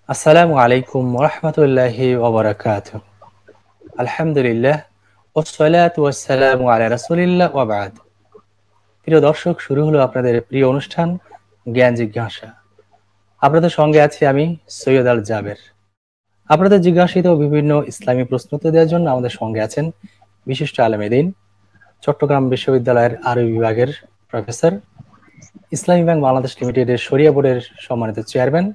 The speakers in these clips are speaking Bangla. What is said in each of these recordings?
আসসালামু আলাইকুম ওয়া রাহমাতুল্লাহি ওয়া বারাকাতুহু। আলহামদুলিল্লাহ ওয়াসসালাতু ওয়াসসালামু আলা রাসূলিল্লাহ ওয়া বা'দ। প্রিয় দর্শক, শুরু হলো আপনাদের প্রিয় অনুষ্ঠান জ্ঞান জিজ্ঞাসা। আপনাদের সঙ্গে আছি আমি সৈয়দ আল জাবের। আপনাদের জিজ্ঞাসিত বিভিন্ন ইসলামী প্রশ্ন উত্তর দেওয়ার জন্য আমাদের সঙ্গে আছেন বিশিষ্ট আলেমে দ্বীন, চট্টগ্রাম বিশ্ববিদ্যালয়ের আরবি বিভাগের প্রফেসর, ইসলামী ব্যাংক বাংলাদেশ লিমিটেডের শরিয়া বোর্ডের সম্মানিত chairman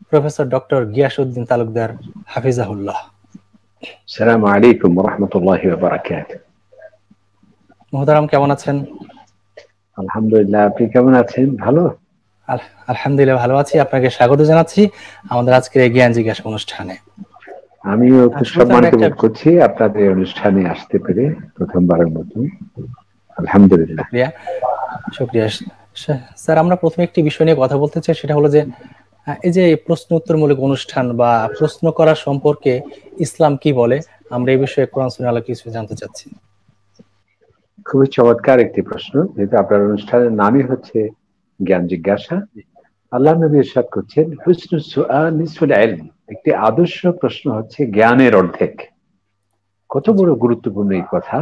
professor doctor Giasuddin Talukdar হাফিজাহুল্লাহ। আসসালামু আলাইকুম ওয়া রাহমাতুল্লাহি ওয়া বারাকাতুহু। মুহতারাম, কেমন আছেন? আলহামদুলিল্লাহ, আপনি কেমন আছেন? ভালো? আলহামদুলিল্লাহ ভালো আছি। আপনাকে স্বাগত জানাচ্ছি আমাদের আজকের এই জ্ঞান জিজ্ঞাসা অনুষ্ঠানে। আমিও খুব শুরুতে আমি সম্মানিত বোধ করছি আপনাদের অনুষ্ঠানে আসতে পেরে প্রথমবারের মতো। আলহামদুলিল্লাহ। শুকরিয়া স্যার, আমরা প্রথমে একটি বিষয় নিয়ে কথা বলতে চাই, সেটা হলো যে এই যে প্রশ্ন উত্তরমূলক অনুষ্ঠান বা প্রশ্ন করা সম্পর্কে ইসলাম কি বলে, আমরা এই বিষয়ে কোরআন সুন্নাহ আলো কিছু জানতে চাচ্ছি। খুবই চমৎকার একটি প্রশ্ন, যেহেতু আপনার অনুষ্ঠানের নামই হচ্ছে জ্ঞান জিজ্ঞাসা। আল্লাহ নবী ইরশাদ করছেন, হুসনু সুআল নিসফুল ইলম, একটি আদর্শ প্রশ্ন হচ্ছে জ্ঞানের অর্ধেক। কত বড় গুরুত্বপূর্ণ এই কথা।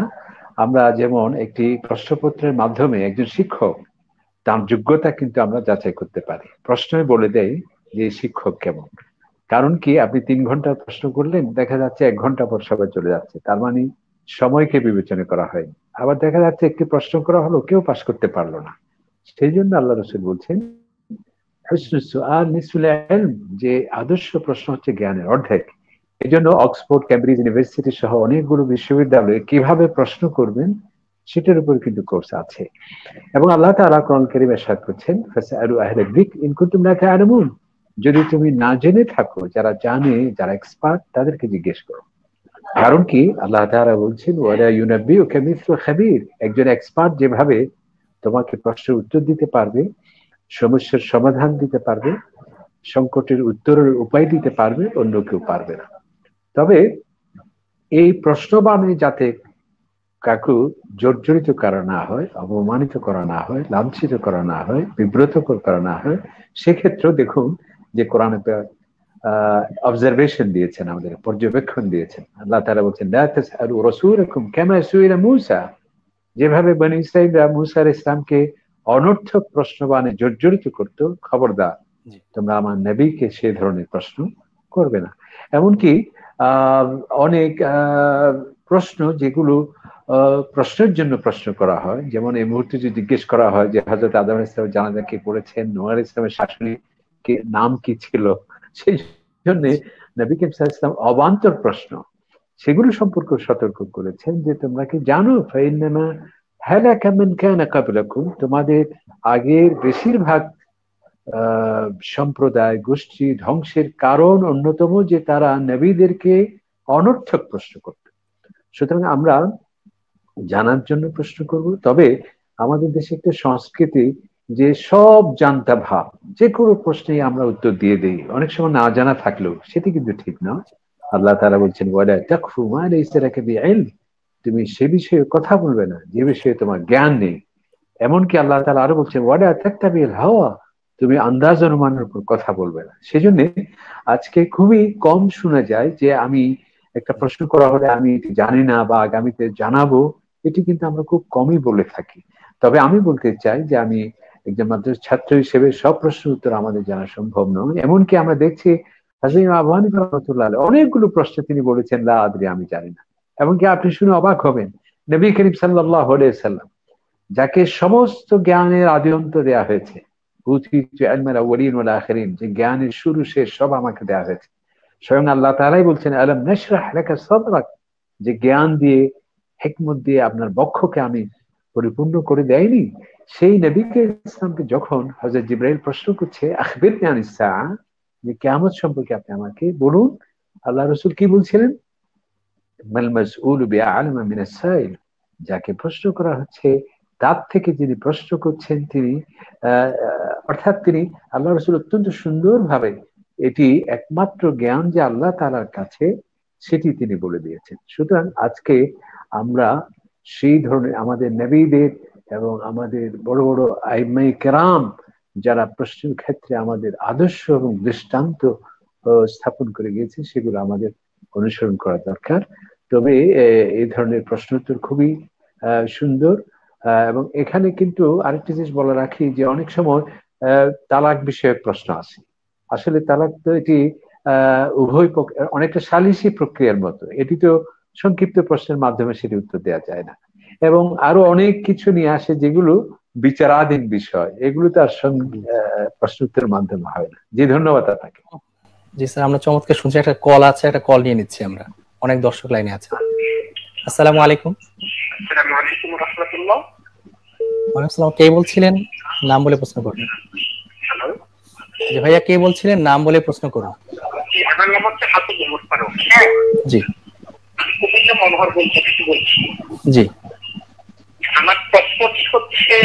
আমরা যেমন একটি প্রশ্নপত্রের মাধ্যমে একজন শিক্ষক তার যোগ্যতা কিন্তু আমরা যাচাই করতে পারি। প্রশ্নই বলে দেয় যে শিক্ষক কেমন। কারণ কি, আপনি 3 ঘন্টা প্রশ্ন করলেন, দেখা যাচ্ছে 1 ঘন্টা পর সবাই চলে যাচ্ছে, তার মানে সময়কে বিবেচনা করা হয়নি। আবার দেখা যাচ্ছে একটি প্রশ্ন করা হলো, কেউ পাশ করতে পারলো না। সেই জন্য আল্লাহ রাসূল বলছেন হুসনুস সুআল নিসফুল ইলম, যে আদর্শ প্রশ্ন হচ্ছে জ্ঞানের অর্ধেক। এই জন্য অক্সফোর্ড, ক্যামব্রিজ ইউনিভার্সিটি সহ অনেকগুলো বিশ্ববিদ্যালয়ে কিভাবে প্রশ্ন করবেন সেটার উপর কিন্তু কোর্স আছে। এবং আল্লাহ তাআলা কোরআন কারীমে ইরশাদ করছেন, ফাসআলু আহলা যিকর ইন কুনতুম লা তা'লামুন, যদি তুমি না জেনে থাকো, যারা জানে, যারা এক্সপার্ট, তাদেরকে জিজ্ঞেস করো। কারণ কি, আল্লাহ তাআলা বলছেন ওয়ালা ইউনাব্বিউকা মিসলু খাবীর, একজন এক্সপার্ট যেভাবে তোমাকে প্রশ্নের উত্তর দিতে পারবে, সমস্যার সমাধান দিতে পারবে, সংকটের উত্তরের উপায় দিতে পারবে, অন্য কেউ পারবে না। তবে এই প্রশ্নবাণী যাতে কাকু জর্জরিত করা না হয়, অপমানিত করা না হয়, লাঞ্ছিত করা না হয়, বিব্রতকর করা না হয়, সেক্ষেত্রেও দেখুন যে কোরআনে অবজারভেশন দিয়েছেন, আমাদের পর্যবেক্ষণ দিয়েছেন। আল্লাহ তাআলা বলছেন লা তাসআলু রাসূলাকুম কামা সুইলা মূসা, যেভাবে বনী ইসরাঈলরা মূসা আলাইহিস সালামকে অনর্থক প্রশ্নবাণে জর্জরিত করত, খবরদার তোমরা আমার নবীকে সে ধরনের প্রশ্ন করবে না। এমনকি অনেক প্রশ্ন যেগুলো প্রশ্নের জন্য প্রশ্ন করা হয়, যেমন এই মুহূর্তে যদি জিজ্ঞেস করা হয় যে হযরত আদম আলাইহিস সালামের জানাজা কে পড়েছেন, নূহ আলাইহিস সালামের শাশুড়ি কে নাম কি ছিল, সেই জন্য নবী করিম সাল্লাল্লাহু আলাইহি ওয়াসাল্লাম অবান্তর প্রশ্ন সেগুলো সম্পর্কে সতর্ক করেছেন যে তোমরা কি জানো ফাইন্নামা হালাকা মান কানা ক্বাবলাকুম, তোমাদের আগের বেশিরভাগ সম্প্রদায় গোষ্ঠী ধ্বংসের কারণ অন্যতম যে তারা নবীদেরকে অনর্থক প্রশ্ন করত। সুতরাং আমরা জানার জন্য প্রশ্ন করব। তবে আমাদের দেশে একটা সংস্কৃতি যে সব জানতা ভাব, যে কোনো প্রশ্নে আমরা উত্তর দিয়ে দেই, অনেক সময় না জানা থাকলেও, সেটি কিন্তু ঠিক নয়। আল্লাহ তাআলা বলছেন ওয়ালা তাকফু মা লাইসা লাকা বিইলম, তুমি সে বিষয়ে কথা বলবে না যে বিষয়ে তোমার জ্ঞান নেই। এমনকি আল্লাহ তাআলা আরো বলছেন ওয়ালা তাত্তাবিল হাওয়া, তুমি আন্দাজ অনুমানের উপর কথা বলবে না। সেজন্য আজকে খুবই কম শোনা যায় যে আমি একটা প্রশ্ন করা হলে আমি এটি জানি না বা আগামীতে জানাবো, এটি কিন্তু আমরা খুব কমই বলে থাকি। তবে আমি বলতে চাই যে আমি একজন মাদ্রাসা ছাত্র হিসেবে সব প্রশ্নের উত্তর আমাদের জানা সম্ভব নয়। এমনকি আমরা দেখছি হযরত আবু হানিফা রাহমাতুল্লাহ আলাইহি অনেকগুলো প্রশ্ন তিনি বলেছেন লা আদরি, আমি জানি না। এমনকি আপনি শুনে অবাক হবেন, নবী করিম সাল্লাল্লাহু আলাইহি সাল্লাম, যাকে সমস্ত জ্ঞানের আদি অন্ত দেয়া হয়েছে, উতিতু ইলমাল আউয়ালিন ওয়াল আখিরিন, যে জ্ঞানের শুরু শেষ সব আমাকে দেয়া হয়েছে, স্বয়ং আল্লাহ তাআলাই বলছেন আলাম নাশরাহ লাকা সাদরাক, যে জ্ঞান দিয়ে, হিকমত দিয়ে আপনার বক্ষকে আমি পরিপূর্ণ করে দেয়নি। সেই নবীকে ইসলামকে যখন হযরত জিবরাইল প্রশ্ন করছে আখবিরনি আনিস সাআ, যে কিয়ামত সম্পর্কে আপনি আমাকে বলুন, আল্লাহ রাসূল কি বলছিলেন, মাল মাসউলু বিআলামা মিনাস সাইল, যাকে প্রশ্ন করা হচ্ছে তার থেকে যিনি প্রশ্ন করছেন তিনি অর্থাৎ তিনি আল্লাহ রাসূল অত্যন্ত সুন্দরভাবে এটি একমাত্র জ্ঞান যে আল্লাহ তাআলার কাছে, সেটি তিনি বলে দিয়েছেন। সুতরাং আজকে আমরা সেই ধরনের আমাদের নবীদের এবং আমাদের বড় বড় আইম্মায়ে কেরাম, যারা প্রশ্নের ক্ষেত্রে আমাদের আদর্শ এবং দৃষ্টান্ত স্থাপন করে গিয়েছে, সেগুলো আমাদের অনুসরণ করা দরকার। তবে এই ধরনের প্রশ্ন উত্তর খুবই সুন্দর। এবং এখানে কিন্তু আরেকটা জিনিস বলে রাখি যে অনেক সময় তালাক বিষয়ক প্রশ্ন আছে। আসলে তালাক তো এটি উভয় অনেকটা সালিসি প্রক্রিয়ার মতো, এটি তো সংক্ষিপ্ত প্রশ্নের মাধ্যমে সেটি উত্তর দেওয়া যায় না। এবং আরো অনেক কিছু নিয়ে আসে যেগুলো বিচারাধীন বিষয়, এগুলো তো আর প্রশ্ন উত্তরের মাধ্যমে হয় না। জি, ধন্যবাদ আপনাকে। জি স্যার, আমরা চমৎকার শুনছি। একটা কল আছে, একটা কল নিয়ে নিচ্ছি আমরা। অনেক দর্শক লাইনে আছে। আসসালামু আলাইকুম। আসসালামু আলাইকুম ওয়া রাহমাতুল্লাহ। ওয়ালাইকুম আসসালাম। কে বলছিলেন? নাম বলে প্রশ্ন করুন। হ্যালো জি ভাইয়া, কে বলছিলেন? নাম বলে প্রশ্ন করুন। জি, আমার নাম হচ্ছে হাতুম মোহাম্মদ। হ্যাঁ, জি আমি কুমিল্লা মনোহর বলছি। জি। আমার প্রশ্নটি হচ্ছে,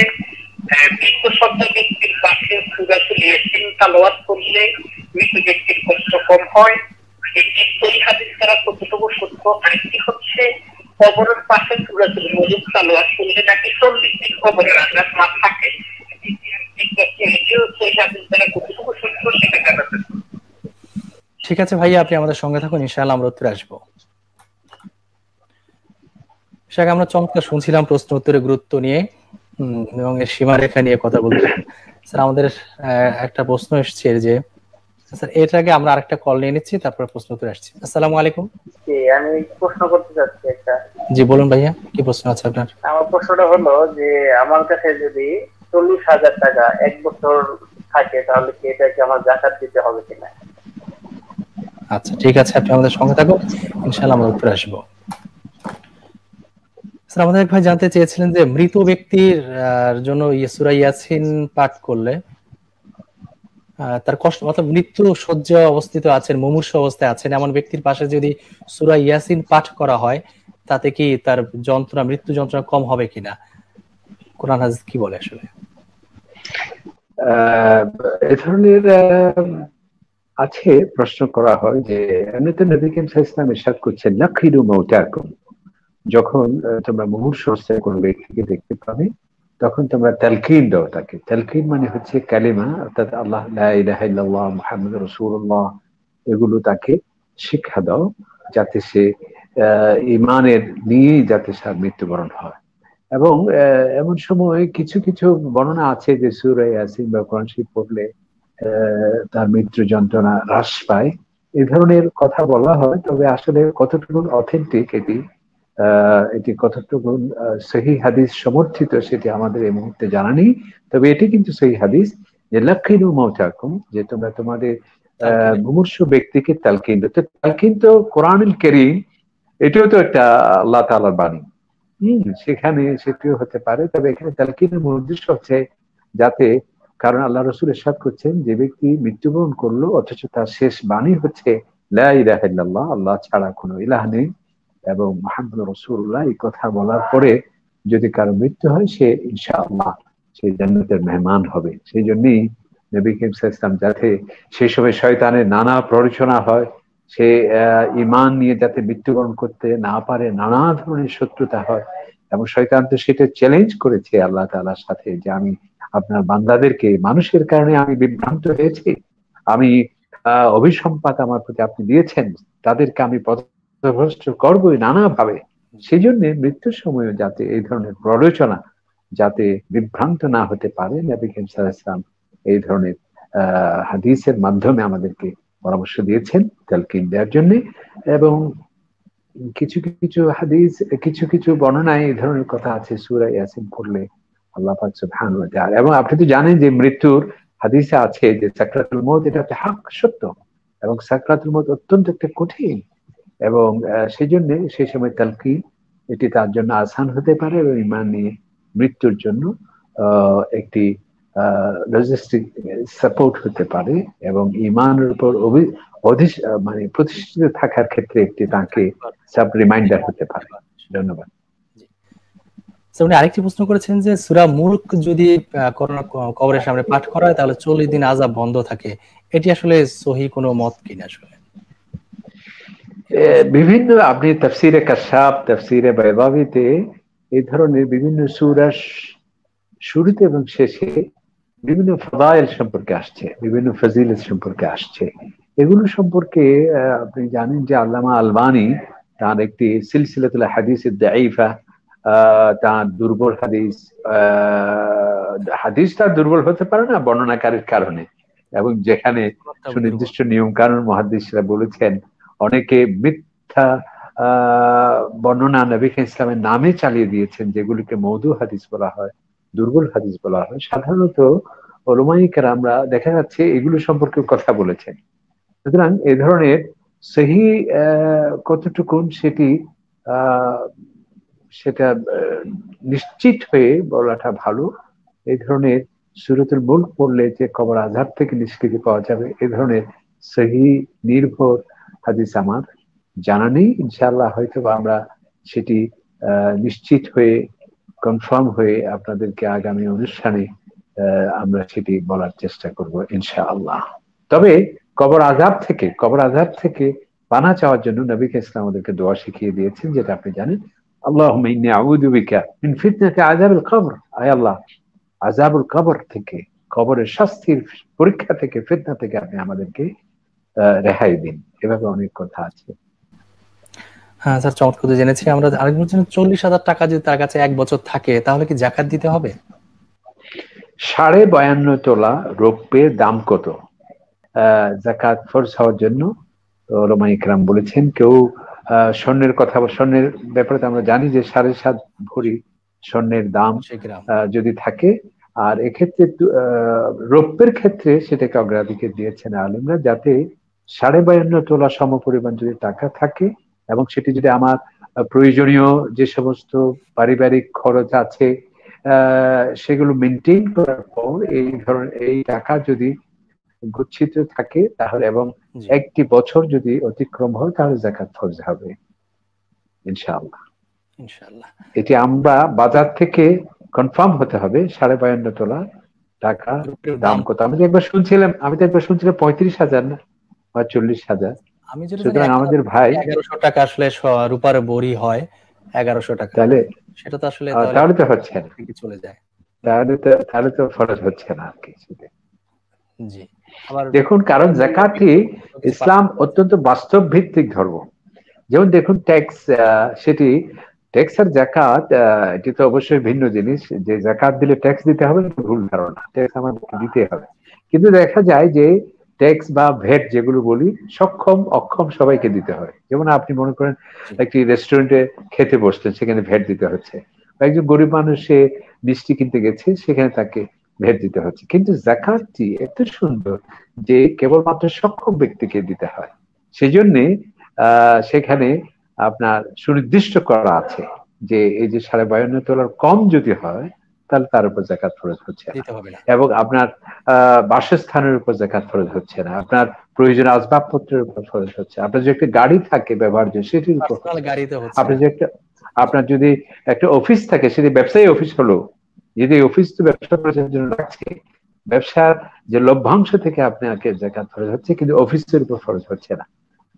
মৃত্যুসজ্জ ব্যক্তির পাশে সূরাতুল ইয়াসিন তেলাওয়াত করলে মৃত ব্যক্তির কষ্ট কম হয়, এটি সহিহ হাদিস দ্বারা কতটুকু সত্য? আরেকটি হচ্ছে, কবরের পাশে সূরাতুল মুলুক তেলাওয়াত করলে নাকি 40 দিন কবরের আযাব না থাকে, এটিও সহিহ হাদিস দ্বারা কতটুকু সত্য সেটা জানাতে চাই। ঠিক আছে ভাইয়া, আপনি আমাদের সঙ্গে থাকুন, ইনশাআল্লাহ আমরা উত্তরে আসবো। সেটাকে আমরা চমৎকার শুনছিলাম প্রশ্ন উত্তরের গুরুত্ব নিয়ে এবং এর সীমারেখা নিয়ে কথা বলছি। স্যার, আমাদের একটা প্রশ্ন এসেছে যে, স্যার এর আগে আমরা আরেকটা কল নিয়ে নিচ্ছি, তারপর প্রশ্ন উত্তরে আসছি। আসসালামু আলাইকুম। জি, আমি প্রশ্ন করতে চাচ্ছি একটা। জি বলুন ভাইয়া, কি প্রশ্ন আছে আপনার? আমার প্রশ্নটা হলো যে, আমার কাছে যদি 40,000 টাকা এক বছর থাকে, তাহলে কি এটাকে আমার যাকাত দিতে হবে কিনা? আচ্ছা ঠিক আছে, আপনি আমাদের সঙ্গে থাকুন, ইনশাআল্লাহ আমরা উত্তরে আসবো। স্যার, আমাদের এক ভাই জানতে চেয়েছিলেন যে মৃত ব্যক্তির জন্য সূরা ইয়াসিন পাঠ করলে তার কষ্ট, অর্থাৎ মৃত্যু শয্যা অবস্থিত আছেন, মুমূর্ষু অবস্থায় আছেন, এমন ব্যক্তির পাশে যদি সূরা ইয়াসিন পাঠ করা হয়, তাতে কি তার যন্ত্রণা, মৃত্যু যন্ত্রণা কম হবে কিনা? কোরআন হাদিস কি বলে আসলে? এ ধরনের আছে, প্রশ্ন করা হয় যে এমনিতে নবী করিম সাল্লাল্লাহু আলাইহি ওয়াসাল্লাম ইরশাদ করছেন, লাকিরু মাউতাকুম, যখন তোমরা মুমূর্ষু অবস্থায় কোনো ব্যক্তিকে দেখতে পাবে, তখন তোমরা তালকিন দাও তাকে। তালকিন মানে হচ্ছে কালিমা, অর্থাৎ আল্লাহ লা ইলাহা ইল্লাল্লাহ মুহাম্মাদুর রাসূলুল্লাহ, এগুলো তাকে শিক্ষা দাও, যাতে সে ঈমানের নিয়ে যাতে তার মৃত্যুবরণ হয়। এবং এমন সময় কিছু কিছু বর্ণনা আছে যে সূরা ইয়াসিন বা কোরআন শরীফ পড়লে তার মৃত্যু যন্ত্রণা হ্রাস পায়, এই ধরনের কথা বলা হয়। তবে আসলে কতটুকু অথেন্টিক এটি কতটুকু সহিহ হাদিস সমর্থিত সেটি আমাদের এই মুহূর্তে জানা নেই। তবে এটি কিন্তু সহিহ হাদিস যে লাকিনু মাউতাকুম, যে তোমরা তোমাদের মুমূর্ষু ব্যক্তিকে তালকিন দাও। তো তালকিন তো কোরআনুল কারীম, এটিও তো একটা আল্লাহ তাআলার বাণী, সেখানে সেটিও হতে পারে। তবে এখানে তালকিনের মূল উদ্দেশ্য হচ্ছে যাতে, কারণ আল্লাহ রাসূল ইরশাদ করছেন যে ব্যক্তি মৃত্যুবরণ করলো অথচ তার শেষ বাণী হচ্ছে লা ইলাহা ইল্লাল্লাহ, আল্লাহ ছাড়া কোনো ইলাহ নেই, এবং মুহাম্মদুর রাসূলুল্লাহ, এই কথা বলার পরে যদি কারো মৃত্যু হয়, সে ইনশাআল্লাহ সে জান্নাতের মেহমান হবে। সেই জন্যই নবী করিম সাল্লাল্লাহু আলাইহি ওয়াসাল্লাম, যাতে সেই সময় শয়তানের নানা প্ররোচনা হয়, সে ঈমান নিয়ে যাতে মৃত্যুবরণ করতে না পারে, নানা ধরনের শত্রুতা হয়, এবং শয়তান তো সেটা চ্যালেঞ্জ করেছে আল্লাহ তাআলার সাথে যে আমি আপনার বান্দাদেরকে, মানুষের কারণে আমি বিভ্রান্ত হয়েছি, আমি অভিসম্পাত আমার প্রতি আপনি দিয়েছেন, তাদেরকে আমি পথভ্রষ্ট করবই নানাভাবে। সেই জন্য মৃত্যুর সময় যাতে এই ধরনের প্ররোচনা যাতে বিভ্রান্ত না হতে পারে, নবী করিম সাল্লাল্লাহু আলাইহি ওয়াসাল্লাম এই ধরনের হাদিসের মাধ্যমে আমাদেরকে পরামর্শ দিয়েছেন তালকিন দেওয়ার জন্য। এবং কিছু কিছু হাদিস, কিছু কিছু বর্ণনায় এই ধরনের কথা আছে, সূরা ইয়াসিন পড়লে আল্লাহ পাক সুবহানাহু ওয়া তাআলা, এবং আপনি তো জানেন যে মৃত্যুর হাদিসে আছে যে সাকরাতুল মউত, এটা একটা হক, সত্য, এবং সাকরাতুল মউত অত্যন্ত একটা কঠিন, এবং সেই জন্য সেই সময় তালকিন এটি তার জন্য আসান হতে পারে, এবং ঈমান নিয়ে মৃত্যুর জন্য একটি লজিস্টিক সাপোর্ট হতে পারে, এবং ঈমানের উপর মানে প্রতিষ্ঠিত থাকার ক্ষেত্রে একটি তাকে সাব রিমাইন্ডার হতে পারে। ধন্যবাদ। উনি আরেকটি প্রশ্ন করেছেন যে সূরা মুলক যদি কবরের সামনে পাঠ করা হয়, তাহলে 40 দিন আযাব বন্ধ থাকে, এটি আসলে সহিহ কোনো মত কিনা? আসলে বিভিন্ন, আপনি তাফসীরে কাশাফ, তাফসীরে বাইদাবীতে এই ধরনের বিভিন্ন সূরা শুরুতে এবং শেষে বিভিন্ন ফাদাইল সম্পর্কে আসছে, বিভিন্ন ফজিলত সম্পর্কে আসছে। এগুলো সম্পর্কে আপনি জানেন যে আল্লামা আলবানী তার একটি সিলসিলাতুল হাদিস দাঈফা, তার দুর্বল হাদিস, হাদিস তার দুর্বল হতে পারে না বর্ণনাকারীর কারণে, এবং যেখানে সুনির্দিষ্ট নিয়ম কানুন মুহাদ্দিসরা বলেছেন অনেকে মিথ্যা বর্ণনা নবী ইসলামের নামে চালিয়ে দিয়েছেন, যেগুলিকে মওদু হাদিস বলা হয়, দুর্বল হাদিস বলা হয়। সাধারণত উলামায়ে কেরামরা দেখা যাচ্ছে এগুলো সম্পর্কে কথা বলেছেন। সুতরাং এই ধরনের সহি কতটুকুন সেটা নিশ্চিত হয়ে বলাটা ভালো। এই ধরনের সূরাতুল মুলক পড়লে যে কবর আযাব থেকে নিষ্কৃতি পাওয়া যাবে, এই ধরনের সহি নির্ভর হাদিস আমার জানা নেই। ইনশাআল্লাহ হয়তো আমরা সেটি নিশ্চিত হয়ে কনফার্ম হয়ে আপনাদেরকে আগামী অনুষ্ঠানে আমরা সেটি বলার চেষ্টা করব ইনশাআল্লাহ। তবে কবর আযাব থেকে পানা চাওয়ার জন্য নবী ইসলাম আমাদেরকে দোয়া শিখিয়ে দিয়েছেন, যেটা আপনি জানেন, আল্লাহুম্মা ইন্নী আউযু বিকা মিন ফিতনাতি আযাবিল কবর। আয় আল্লাহ, আযাবুল কবর থেকে, কবরের শাস্তির পরীক্ষা থেকে, ফিতনা থেকে আপনি আমাদেরকে রেহাই দিন। এভাবে অনেক কথা আছে। হ্যাঁ স্যার, চমৎকার জেনেছি আমরা। আরেক বলছেন 40,000 টাকা যদি তার কাছে 1 বছর থাকে তাহলে কি যাকাত দিতে হবে? 52.5 তোলা রৌপ্যের দাম কত? যাকাত ফরজ হওয়ার জন্য উলামায়ে কেরাম বলেছেন, কেউ স্বর্ণের কথা, স্বর্ণের ব্যাপারে আমরা জানি যে 7.5 ভরি স্বর্ণের দাম যদি থাকে, আর এক্ষেত্রে রৌপ্যের ক্ষেত্রে সেটাকে অগ্রাধিকার দিয়েছেন আলেমরা, যাতে 52.5 তোলা সমপরিমাণ যদি টাকা থাকে, এবং সেটি যদি আমার প্রয়োজনীয় যে সমস্ত পারিবারিক খরচ আছে সেগুলো মেনটেন করার পর এই টাকা যদি গচ্ছিত থাকে তাহলে, এবং একটি বছর যদি অতিক্রম হয় তাহলে যাকাত ফরজ হবে ইনশাআল্লাহ। এটি আমরা বাজার থেকে কনফার্ম হতে হবে 52.5 তোলা টাকা দাম কত। আমি তো একবার শুনছিলাম 35,000 না বা 40,000। আমি যেটা আমাদের ভাই 1100 টাকা আসলে রূপার বড়ি হয় 1100 টাকা, তাহলে সেটা তো আসলে তাহলে তো হচ্ছে না, চলে যায়, তাহলে তো ফরজ হচ্ছে না আর কি। জি, আবার দেখুন, কারণ যাকাতই ইসলাম অত্যন্ত বাস্তব ভিত্তিক ধর্ম। যেমন দেখুন ট্যাক্স, সেটি ট্যাক্স আর যাকাত এটি তো অবশ্যই ভিন্ন জিনিস। যে যাকাত দিলে ট্যাক্স দিতে হবে ভুল ধারণা, ট্যাক্স আমাদের দিতে হবে। কিন্তু দেখা যায় যে ট্যাক্স বা ভ্যাট যেগুলো বলি, সক্ষম অক্ষম সবাইকে দিতে হয়। যেমন আপনি মনে করেন একটি রেস্টুরেন্টে খেতে বসছেন, সেখানে ভ্যাট দিতে হচ্ছে, বা একজন গরিব মানুষ সে মিষ্টি কিনতে গেছে, সেখানে তাকে ভ্যাট দিতে হচ্ছে। কিন্তু যাকাতটি এত সুন্দর যে কেবলমাত্র সক্ষম ব্যক্তিকে দিতে হয়। সেই জন্যে সেখানে আপনার সুনির্দিষ্ট করা আছে যে এই যে 52.5 তোলার কম যদি হয় তাহলে তার উপর যাকাত ফরজ হচ্ছে না, এবং আপনার বাসস্থানের উপর যাকাত ফরজ হচ্ছে না, আপনার প্রয়োজনীয় আসবাবপত্রের উপর ফরজ হচ্ছে, আপনার যদি একটা গাড়ি থাকে ব্যবহার্য সেটির উপর, আপনার যদি একটা অফিস থাকে সেটি ব্যবসায়ী অফিস হলো, যদি অফিস তো ব্যবসা করার জন্য রাখছে, ব্যবসার যে লভ্যাংশ থেকে আপনাকে যাকাত ফরজ হচ্ছে, কিন্তু অফিসের উপর ফরজ হচ্ছে না।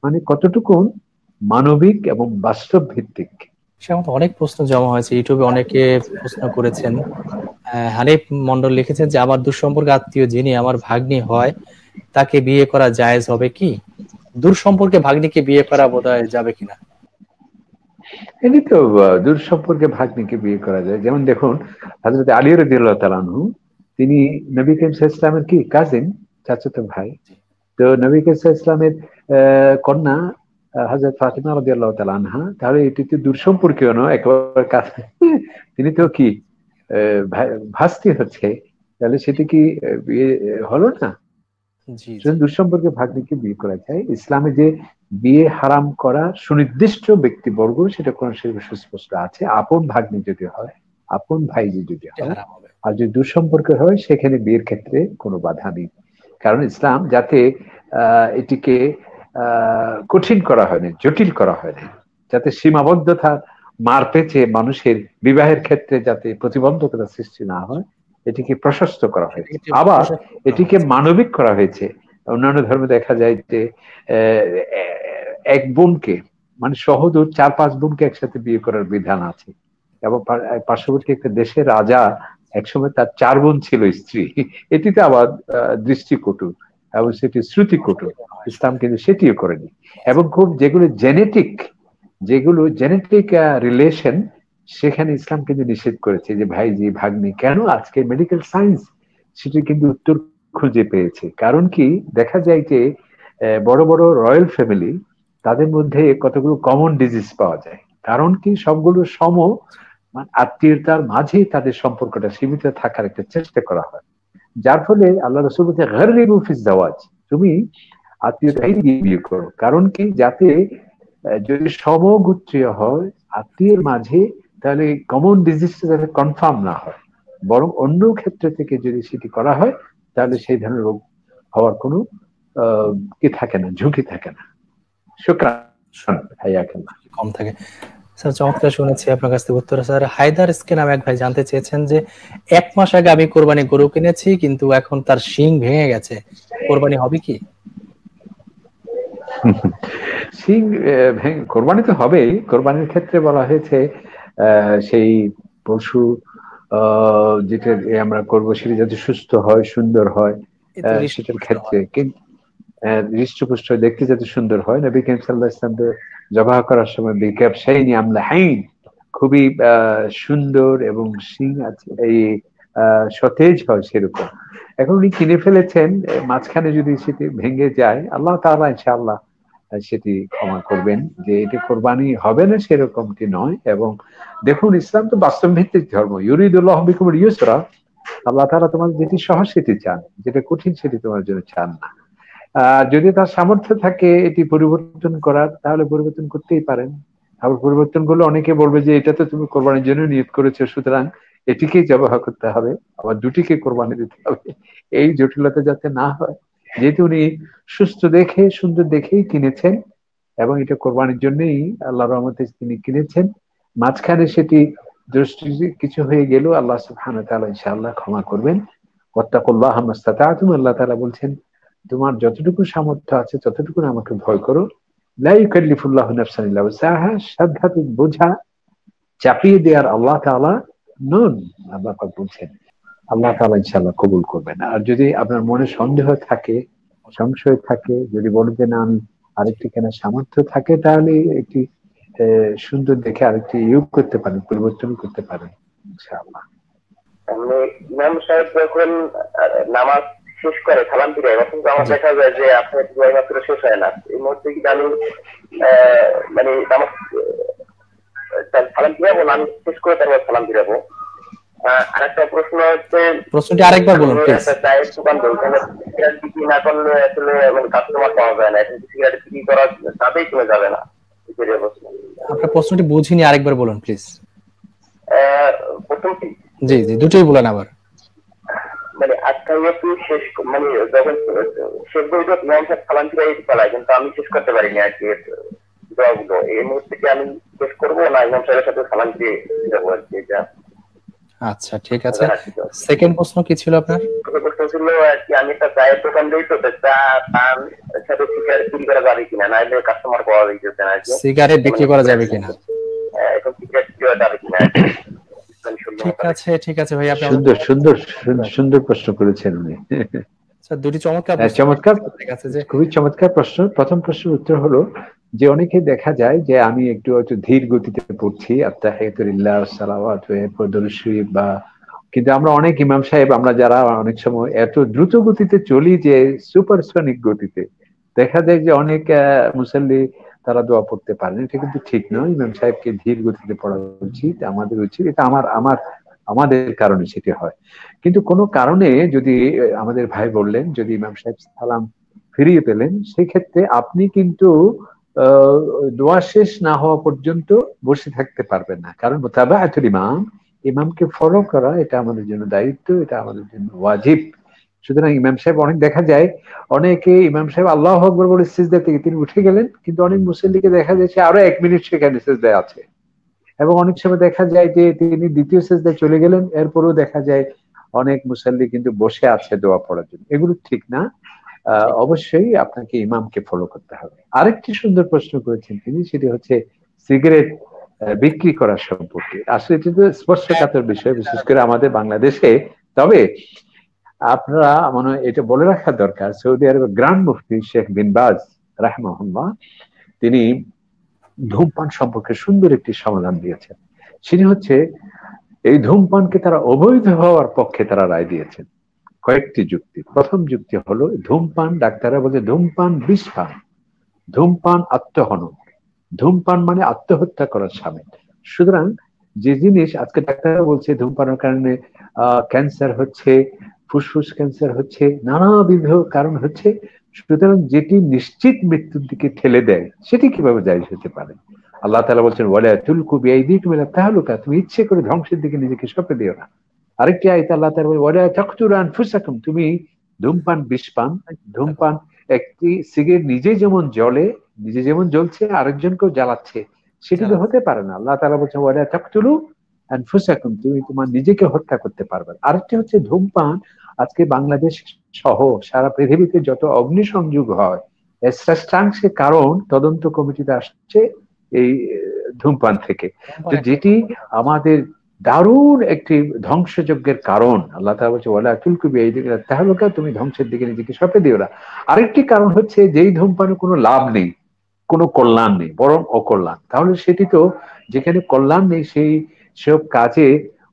মানে কতটুকু মানবিক এবং বাস্তব ভিত্তিক। সে মতো অনেক প্রশ্ন জমা হয়েছে, ইউটিউবে অনেকে প্রশ্ন করেছেন। হানিফ মন্ডল লিখেছেন যে আমার দূরসম্পর্ক আত্মীয় যিনি আমার ভাগ্নি হয়, তাকে বিয়ে করা জায়েজ হবে কি? দূরসম্পর্কে ভাগ্নিকে বিয়ে করা বোধহয় যাবে কিনা? এটি তো দূরসম্পর্কে ভাগ্নিকে বিয়ে করা যায়। যেমন দেখুন হযরত আলী রাদিয়াল্লাহু তাআলা আনহু, তিনি নবী করিম সাল্লাল্লাহু আলাইহি ওয়াসাল্লামের কি কাজিন, চাচাতো ভাই। তো নবী করিম সাল্লাল্লাহু আলাইহি ওয়াসাল্লামের কন্যা হযরত ফাতিমা রাদিয়াল্লাহু তাআলা আনহা, তাহলে এটি তো দূরসম্পর্কীয় নয়, একেবারে কাছে। তিনি তো কি ভাস্তি হচ্ছে, তাহলে সেটি কি বিয়ে হলো না? দূরসম্পর্কে ভাগ্নিকে বিয়ে করা যায়। ইসলামে যে বিয়ে হারাম করা সুনির্দিষ্ট ব্যক্তিবর্গ, সেটা কোন সুস্পষ্ট আছে। আপন ভাগ্নি যদি হয়, আপন ভাই যদি হয়, আর যদি দূরসম্পর্ক হয়, সেখানে বিয়ের ক্ষেত্রে কোনো বাধা নেই। কারণ ইসলাম যাতে এটিকে কঠিন করা হয়নি, জটিল করা হয়নি, যাতে সীমাবদ্ধতা মার পেঁচে মানুষের বিবাহের ক্ষেত্রে যাতে প্রতিবন্ধকতা সৃষ্টি না হয়, এটিকে প্রশস্ত করা হয়েছে। আবার এটিকে মানবিক করা হয়েছে। অন্যান্য ধর্মে দেখা যায় যে এক বোনকে, মানে সহোদর 4-5 বোনকে একসাথে বিয়ে করার বিধান আছে। এবং পার্শ্ববর্তী একটা দেশের রাজা একসময় তার 4 বোন ছিল স্ত্রী। এটিতে আবার দৃষ্টিকটু। এবং সেটি শ্রুতিকটু। ইসলাম কিন্তু সেটিও করেনি। এবং খুব যেগুলো জেনেটিক রিলেশন, সেখানে ইসলাম কিন্তু নিষেধ করেছে যে ভাইজি ভাগ্নি। কেন? আজকে মেডিকেল সায়েন্স সেটি কিন্তু উত্তর খুঁজে পেয়েছে। কারণ কি, দেখা যায় যে বড় বড় রয়্যাল ফ্যামিলি, তাদের মধ্যে কতগুলো কমন ডিজিজ পাওয়া যায়। কারণ কি, সবগুলো আত্মীয়তার মাঝেই তাদের সম্পর্কটা সীমিত থাকার একটা চেষ্টা করা হয়। যার ফলে আল্লাহ রাসূল বলতে গাররিবু ফিজ জাওয়াজ, তুমি আত্মীয়তাই বিয়ে করো। কারণ কি, যাতে যদি সমগোত্রীয় হয় আত্মীয়ের মাঝে, তাহলে কমন ডিজিজটা যাতে কনফার্ম না হয়, বরং অন্য ক্ষেত্র থেকে যদি সেটি করা হয়, তাহলে সেই ধরনের রোগ হওয়ার কোনো কি থাকে না, ঝুঁকি থাকে না। শুকরান হাইয়াকাল্লাহ। কম থাকে। স্যার চমৎকার শুনেছি আপনার কাছ থেকে উত্তর। স্যার হায়দার এসকে নামে এক ভাই জানতে চেয়েছেন যে 1 মাস আগে আমি কোরবানি গরু কিনেছি, কিন্তু এখন তার শিং ভেঙে গেছে, কোরবানি হবে কি? শিং কোরবানি তো হবেই। কোরবানির ক্ষেত্রে বলা হয়েছে সেই পশু যেটা আমরা করবো সেটা যাতে সুস্থ হয়, সুন্দর হয়, সেটার ক্ষেত্রে হৃষ্টপুষ্ট দেখতে যাতে সুন্দর হয়। নবী করিম সাল্লাল্লাহু আলাইহি ওয়াসাল্লাম জবাহ করার সময় বিকাবশাইনি আমলাহাইন, খুবই সুন্দর এবং শিং আছে, এই সতেজ হয় সেরকম। এখন উনি কিনে ফেলেছেন, মাঝখানে যদি সেটি ভেঙে যায়, আল্লাহ তাআলা ইনশাআল্লাহ সেটি ক্ষমা করবেন। যে এটি কোরবানি হবে না সেরকমটি নয়। এবং দেখুন, ইসলাম তো বাস্তব ভিত্তিক ধর্ম। ইউরিদুল্লাহু বিকুমুল ইউসরা, আল্লাহ তাআলা তোমার যেটি সহজ সেটি চান, যেটা কঠিন সেটি তোমার জন্য চান না। যদি তার সামর্থ্য থাকে এটি পরিবর্তন করার, তাহলে পরিবর্তন করতেই পারেন। আবার পরিবর্তন করলে অনেকে বলবে যে এটা তো তুমি কোরবানির জন্য নিয়ত করেছো, সুতরাং এটিকেই জবাহ করতে হবে, আবার দুটিকে কোরবানি দিতে হবে। এই জটিলতা যাতে না হয়, যেহেতু উনি সুস্থ দেখে সুন্দর দেখেই কিনেছেন এবং এটা কোরবানির জন্যই আল্লাহর রহমতে তিনি কিনেছেন, মাঝখানে সেটি দৃষ্টি কিছু হয়ে গেল, আল্লাহ সুবহানাহু ওয়া তাআলা ইনশাআল্লাহ ক্ষমা করবেন। ওয়াত্তাকুল্লাহা মাসতাতা'তুম, আল্লাহ তাআলা বলছেন তোমার যতটুকু সামর্থ্য আছে ততটুকু আমাকে ভয় করো। লা ইউকাল্লিফুল্লাহু নাফসান ইল্লা উসআহা, সাধ্যাত্মক বোঝা চাপিয়ে দেওয়ার আল্লাহ তাআলা নন। আল্লাহ পাক বলছেন, আল্লাহ তাআলা ইনশাআল্লাহ কবুল করবেন। আর যদি আপনার মনে সন্দেহ থাকে, সংশয় থাকে, যদি বলেন যে না আমি আরেকটি কেনার সামর্থ্য থাকে, তাহলে একটি সুন্দর দেখে আরেকটি করতে পারেন, পরিবর্তন করতে পারেন ইনশাআল্লাহ। ইমাম সাহেব যখন নামাজ শেষ করে সালাম ফিরে, তখন আমার দেখা যায় যে আপনার দুয়াই মাত্র শেষ হয় না। এই মুহূর্তে কি আমি মানে নামাজ সালাম ফিরাবো না আমি শেষ করে তারপর সালাম ফিরাবো? আরেকটা প্রশ্ন হচ্ছে, প্রশ্নটি আরেকবার বলুন প্লিজ। চায়ের দোকান ওখানে সিগারেট বিক্রি না করলে আসলে মানে কাস্টমার পাওয়া যায় না, এখন সিগারেট বিক্রি করা তাতেই চলে যাবে না। আপনার প্রশ্নটি বুঝিনি, আরেকবার বলুন প্লিজ। প্রথমটি জি জি, দুটোই বলেন আবার। মানে আজকাল শেষ মানে যখন শেষ বলতে ইমাম সাহেব সালাম ফিরাই ফেলায়, কিন্তু আমি শেষ করতে পারিনি আর কি দোয়াগুলো। এই মুহূর্তে কি আমি শেষ করবো না ইমাম সাহেবের সাথে সালাম ফিরে যাবো আর কি? এটা আচ্ছা ঠিক আছে। সেকেন্ড প্রশ্ন কি ছিল আপনার? প্রশ্ন ছিল আর কি, আমি একটা চায়ের দোকান দিই, তো চা পান সাথে সিগারেট বিক্রি করা যাবে কিনা, না হলে কাস্টমার পাওয়া যাচ্ছে না। সিগারেট বিক্রি করা যাবে কিনা? এখন সিগারেট বিক্রি করা যাবে কিনা? ঠিক আছে ভাই, আপনি সুন্দর সুন্দর সুন্দর প্রশ্ন করেছেন উনি। স্যার দুটি চমৎকার খুবই চমৎকার প্রশ্ন। প্রথম প্রশ্নের উত্তর হলো যে অনেকে দেখা যায় যে আমি একটু হয়তো ধীর গতিতে পড়ছি আত্তাহিয়াতু লিল্লাহ সালাওয়াতু দরুদ শরীফ, বা কিন্তু আমরা অনেক ইমাম সাহেব আমরা যারা অনেক সময় এত দ্রুত গতিতে চলি যে সুপারসনিক গতিতে, দেখা যায় যে অনেক মুসাল্লি তারা দোয়া পড়তে পারেন। এটা কিন্তু ঠিক নয়। ইমাম সাহেবকে ধীর গতিতে পড়া উচিত, আমাদের উচিত। এটা আমাদের কারণে সেটি হয়। কিন্তু কোনো কারণে যদি আমাদের ভাই বললেন যদি ইমাম সাহেব সালাম ফিরিয়ে পেলেন, সেক্ষেত্রে আপনি কিন্তু দোয়া শেষ না হওয়া পর্যন্ত বসে থাকতে পারবেন না। কারণ মুতাবাআতুল ইমাম, ইমামকে ফলো করা এটা আমাদের জন্য দায়িত্ব, এটা আমাদের জন্য ওয়াজিব। সুতরাং ইমাম সাহেব অনেক দেখা যায় অনেকে ইমাম সাহেব আল্লাহু আকবার বলে সিজদা থেকে তিনি উঠে গেলেন, কিন্তু অনেক মুসল্লিকে দেখা যাচ্ছে আরো 1 মিনিট সেখানে সিজদায় আছে। এবং অনেক সময় দেখা যায় যে তিনি দ্বিতীয় সিজদায় চলে গেলেন, এরপরও দেখা যায় অনেক মুসল্লি কিন্তু বসে আছে দোয়া পড়ার জন্য। এগুলো ঠিক না। অবশ্যই আপনাকে ইমামকে ফলো করতে হবে। আরেকটি সুন্দর প্রশ্ন করেছেন তিনি, সেটি হচ্ছে সিগারেট বিক্রি করার সম্পর্কে। আসলে এটি তো স্পর্শকাতর বিষয়, বিশেষ করে আমাদের বাংলাদেশে। তবে আপনারা মনে হয় এটা বলে রাখা দরকার, সৌদি আরবের গ্র্যান্ড মুফতি শেখ বিন বাজ রাহিমাহুল্লাহ তিনি ধূমপান সম্পর্কে সুন্দর একটি সমাধান দিয়েছেন। সেটি হচ্ছে এই ধূমপানকে তারা অবৈধ হওয়ার পক্ষে তারা রায় দিয়েছেন কয়েকটি যুক্তি। প্রথম যুক্তি হলো ধূমপান, ডাক্তাররা বলছে ধূমপান বিষপান, ধূমপান আত্মহনন, ধূমপান মানে আত্মহত্যা করার সামিল। সুতরাং যে জিনিস আজকে ডাক্তাররা বলছে ধূমপানের কারণে ক্যান্সার হচ্ছে, ফুসফুস ক্যান্সার হচ্ছে, নানাবিধ কারণ হচ্ছে, সুতরাং যেটি নিশ্চিত মৃত্যুর দিকে ঠেলে দেয় সেটি কিভাবে জায়েজ হতে পারে? আল্লাহ তাআলা বলছেন ওয়ালা তুলকু বিআইদিকুম ইলা তাহলুকা, তুমি ইচ্ছে করে ধ্বংসের দিকে নিজেকে সঁপে দিও না। আরেকটি আয়াতে আল্লাহ তাআলা বলেন ওয়ালা তাকতুলু আনফুসাকুম, তুমি ধূমপান বিষপান, ধূমপান একটি সিগারেট নিজে যেমন জ্বলে, নিজে যেমন জ্বলছে আরেকজনকেও জ্বালাচ্ছে, সেটি তো হতে পারে না। আল্লাহ তাআলা বলছেন ওয়ালা তাকতুলু আনফুসাকুম, তুমি তোমার নিজেকে হত্যা করতে পারবে না। আরেকটি হচ্ছে ধূমপান আজকে বাংলাদেশ সহ সারা পৃথিবীতে যত অগ্নিসংযোগ হয় এর শ্রেষ্ঠাংশের কারণ তদন্ত কমিটিতে আসছে এই ধূমপান থেকে, তো যেটি আমাদের দারুণ একটি ধ্বংসযজ্ঞের কারণ। আল্লাহ তাআলা বলছে ওয়ালা তুলকু বিআইদিকুম ইলা তাহলুকা, তুমি ধ্বংসের দিকে নিজেকে সঁপে দিও না। আরেকটি কারণ হচ্ছে যেই ধূমপানে কোনো লাভ নেই, কোনো কল্যাণ নেই, বরং অকল্যাণ, তাহলে সেটি তো যেখানে কল্যাণ নেই সেই সব কাজে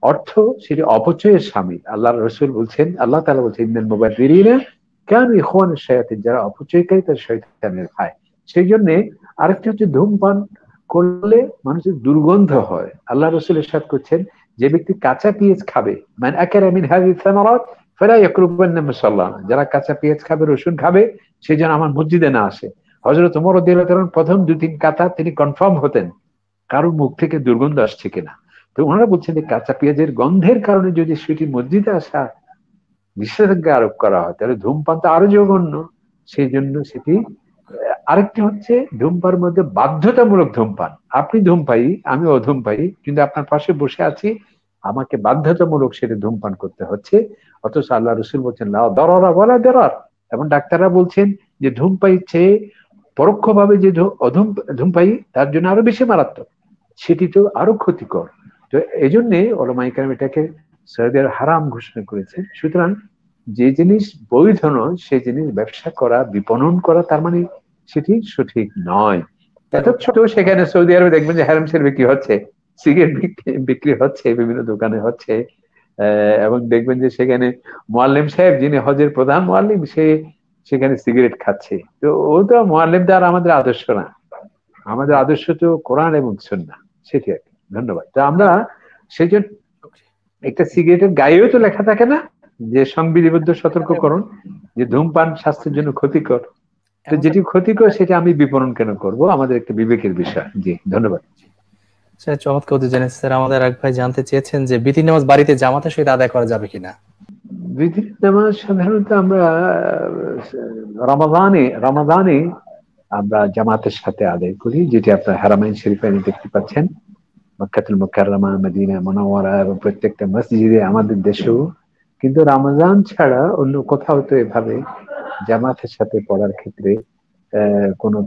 অর্থ সেটি অপচয়ের সামিল। আল্লাহ রসুল বলছেন, আল্লাহ তাআলা বলছেন ইন্নাল মুবাযযিরিনা কানু ইখওয়ানাশ শায়াতিন, যারা অপচয়কারী তারা শয়তানের ভাই। সেই জন্য আরেকটা হচ্ছে ধূমপান করলে মানুষের দুর্গন্ধ হয়। আল্লাহ রসুল ইরশাদ করছেন যে ব্যক্তি কাঁচা পেঁয়াজ খাবে, মান আকালা মিন হাযিহি সামারাত ফালা ইয়াকরুবান্না মুসাল্লানা, যারা কাঁচা পেঁয়াজ খাবে, রসুন খাবে, সে যেন আমার মসজিদে না আসে। হযরত ওমর রাদিয়াল্লাহু তাআলা প্রথম 2-3 কাতা তিনি কনফার্ম হতেন কারোর মুখ থেকে দুর্গন্ধ আসছে কিনা। তো ওনারা বলছেন যে কাঁচা পেঁয়াজের গন্ধের কারণে যদি সেটি মসজিদে আসা নিষেধাজ্ঞা আরোপ করা হয় তাহলে ধূমপান তো আরো জঘন্য। সেই জন্য সেটি। আরেকটি হচ্ছে ধূমপানের মধ্যে বাধ্যতামূলক ধূমপান, আপনি ধূমপায়ী আমি অধূমপায়ী কিন্তু আপনার পাশে বসে আছি, আমাকে বাধ্যতামূলক সেটা ধূমপান করতে হচ্ছে। অথচ আল্লাহ রসুল বলছেন লা দারারা ওয়ালা দারার, এবং ডাক্তাররা বলছেন যে ধূমপায়ী চেয়ে পরোক্ষভাবে যে ধূমপায়ী তার জন্য আরো বেশি মারাত্মক, সেটি তো আরো ক্ষতিকর। তো এই জন্যে ওলামায়ে কেরাম এটাকে সৌদি আরব হারাম ঘোষণা করেছে। সুতরাং যে জিনিস বৈধ নয় সেই জিনিস ব্যবসা করা, বিপণন করা, তার মানে সেটি সঠিক নয়। এত ছোট সেখানে সৌদি আরবে দেখবেন যে হারাম বিক্রি হচ্ছে, সিগারেট বিক্রি হচ্ছে, বিভিন্ন দোকানে হচ্ছে, এবং দেখবেন যে সেখানে মুআল্লিম সাহেব যিনি হজের প্রধান মুআল্লিম সে সেখানে সিগারেট খাচ্ছে। তো ও তো মুআল্লিমটা আর আমাদের আদর্শ না, আমাদের আদর্শ তো কোরআন এবং সুন্নাহ, সেটি আর কি। ধন্যবাদ। তো আমরা সেই জন্য একটা সিগারেটের গায়েও তো লেখা থাকে না যে সংবিধিবদ্ধ সতর্ককরণ যে ধূমপান স্বাস্থ্যের জন্য ক্ষতিকর, তো যেটি ক্ষতিকর সেটা আমি বিপণন কেন করব, আমাদের একটা বিবেকের বিষয়। জি ধন্যবাদ। চমৎকার উত্তর জেনেছেন স্যার। আমাদের এক ভাই জানতে চেয়েছেন যে বিতির নামাজ বাড়িতে জামাতের সহিত আদায় করা যাবে কিনা? বিতির নামাজ সাধারণত আমরা রমাদানে আমরা জামাতের সাথে আদায় করি, যেটি আপনার হারামাইন শরীফে দেখতে পাচ্ছেন, মক্কাতুল মুকাররমা, মদিনা মুনাওয়ারা এবং প্রত্যেকটা মসজিদে আমাদের দেশেও। কিন্তু রমজান ছাড়া অন্য কোথাও তো এভাবে জামাতের সাথে পড়ার ক্ষেত্রে কোনো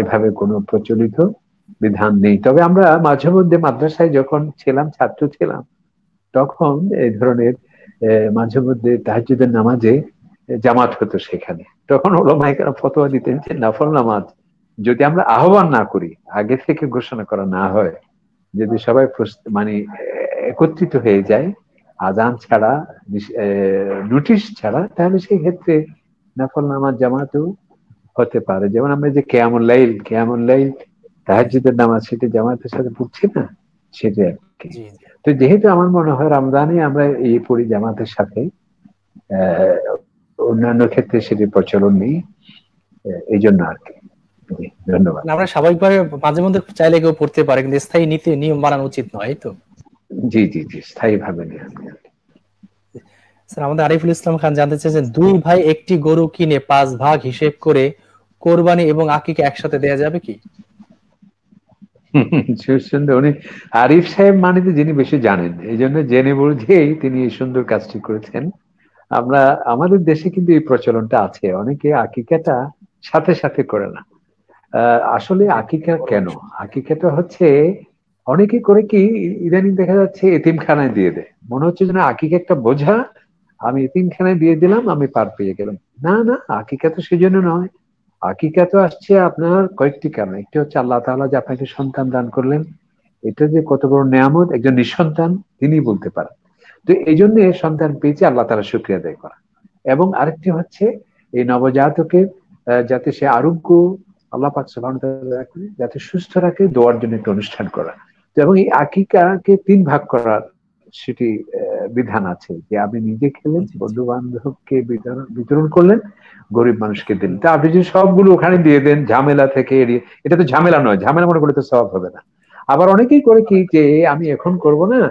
এভাবে কোনো প্রচলিত বিধান নেই। তবে আমরা মাঝে মধ্যে মাদ্রাসায় যখন ছিলাম, ছাত্র ছিলাম, তখন এই ধরনের মাঝে মধ্যে তাহাজ্জুদের নামাজে জামাত হতো সেখানে। তখন ওলামায়ে কেরাম ফতোয়া দিতেন যে নফল নামাজ যদি আমরা আহ্বান না করি, আগে থেকে ঘোষণা করা না হয়, যদি সবাই মানে একত্রিত হয়ে যায় আজান ছাড়া, নোটিশ ছাড়া, তাহলে সেই ক্ষেত্রে নফল নামাজ জামাতও হতে পারে। যেমন আমরা যে কিয়ামুল লাইল তাহাজ্জুদের নামাজ, সেটা জামাতের সাথে পড়ছি না, সেটা আর কি। তো যেহেতু আমার মনে হয় রমজানে আমরা এই পড়ি জামাতের সাথে, অন্যান্য ক্ষেত্রে সেটি প্রচলন নেই, এই জন্য আর কি। ধন্যবাদ। আমরা স্বাভাবিকভাবে মাঝে মধ্যে চাইলে কেউ পড়তে পারে, কিন্তু স্থায়ী নীতি নিয়ম বানানো উচিত নয়, তো? জি জি জি, স্থায়ী ভাবে নিয়ে। স্যার আমাদের আরিফুল ইসলাম খান জানতে চেয়েছেন, দুই ভাই একটি গরু কিনে 5 ভাগ হিসেব করে কোরবানি এবং আকিকা একসাথে দেয়া যাবে কি? উনি আরিফ সাহেব মানে যিনি বেশি জানেন, এই জন্য জেনে বুঝেই তিনি এই সুন্দর কাজটি করেছেন। আমরা আমাদের দেশে কিন্তু এই প্রচলনটা আছে, অনেকে আকিকাটা সাথে সাথে করে না। আসলে আকিকা কেন, আকিকাটা হচ্ছে অনেকে করে কি ইদানিং দেখা যাচ্ছে এতিমখানায় দিয়ে দেয়, মনে হচ্ছে যেন আকিকা একটা বোঝা আমি তিনখানে দিয়ে দিলাম, আমি পার পেয়ে গেলাম। না না, আকিকা তো সেজন্য নয়। আকিকা তো আসছে আপনার কয়েকটি কারণে। একটি হচ্ছে আল্লাহ তাআলা যে আপনাকে সন্তান দান করলেন, এটা যে কত বড় নিয়ামত, একজন নিঃসন্তান তিনি বলতে পারেন। তো এই জন্য সন্তান পেয়েছে আল্লাহ তাআলা শুকরিয়া আদায় করা। এবং আরেকটি হচ্ছে এই নবজাতকের যাতে সে আরোগ্য আল্লাহ পাক সুবহানাহু ওয়া তাআলা রাখে, যাতে সুস্থ রাখে, দোয়ার জন্য একটা অনুষ্ঠান করা। তো এবং এই আকিকাকে 3 ভাগ করার সেটি বিধান আছে, যে আপনি নিজে খেলেন, বন্ধু বান্ধবকে বিতরণ করলেন, গরিব মানুষকে দিলেন। তা আপনি যদি সবগুলো ওখানে দিয়ে দেন ঝামেলা থেকে এড়িয়ে, এটা তো ঝামেলা নয়, ঝামেলা মনে করলে তো সওয়াব হবে না। আবার অনেকেই করে কি, যে আমি এখন করব না,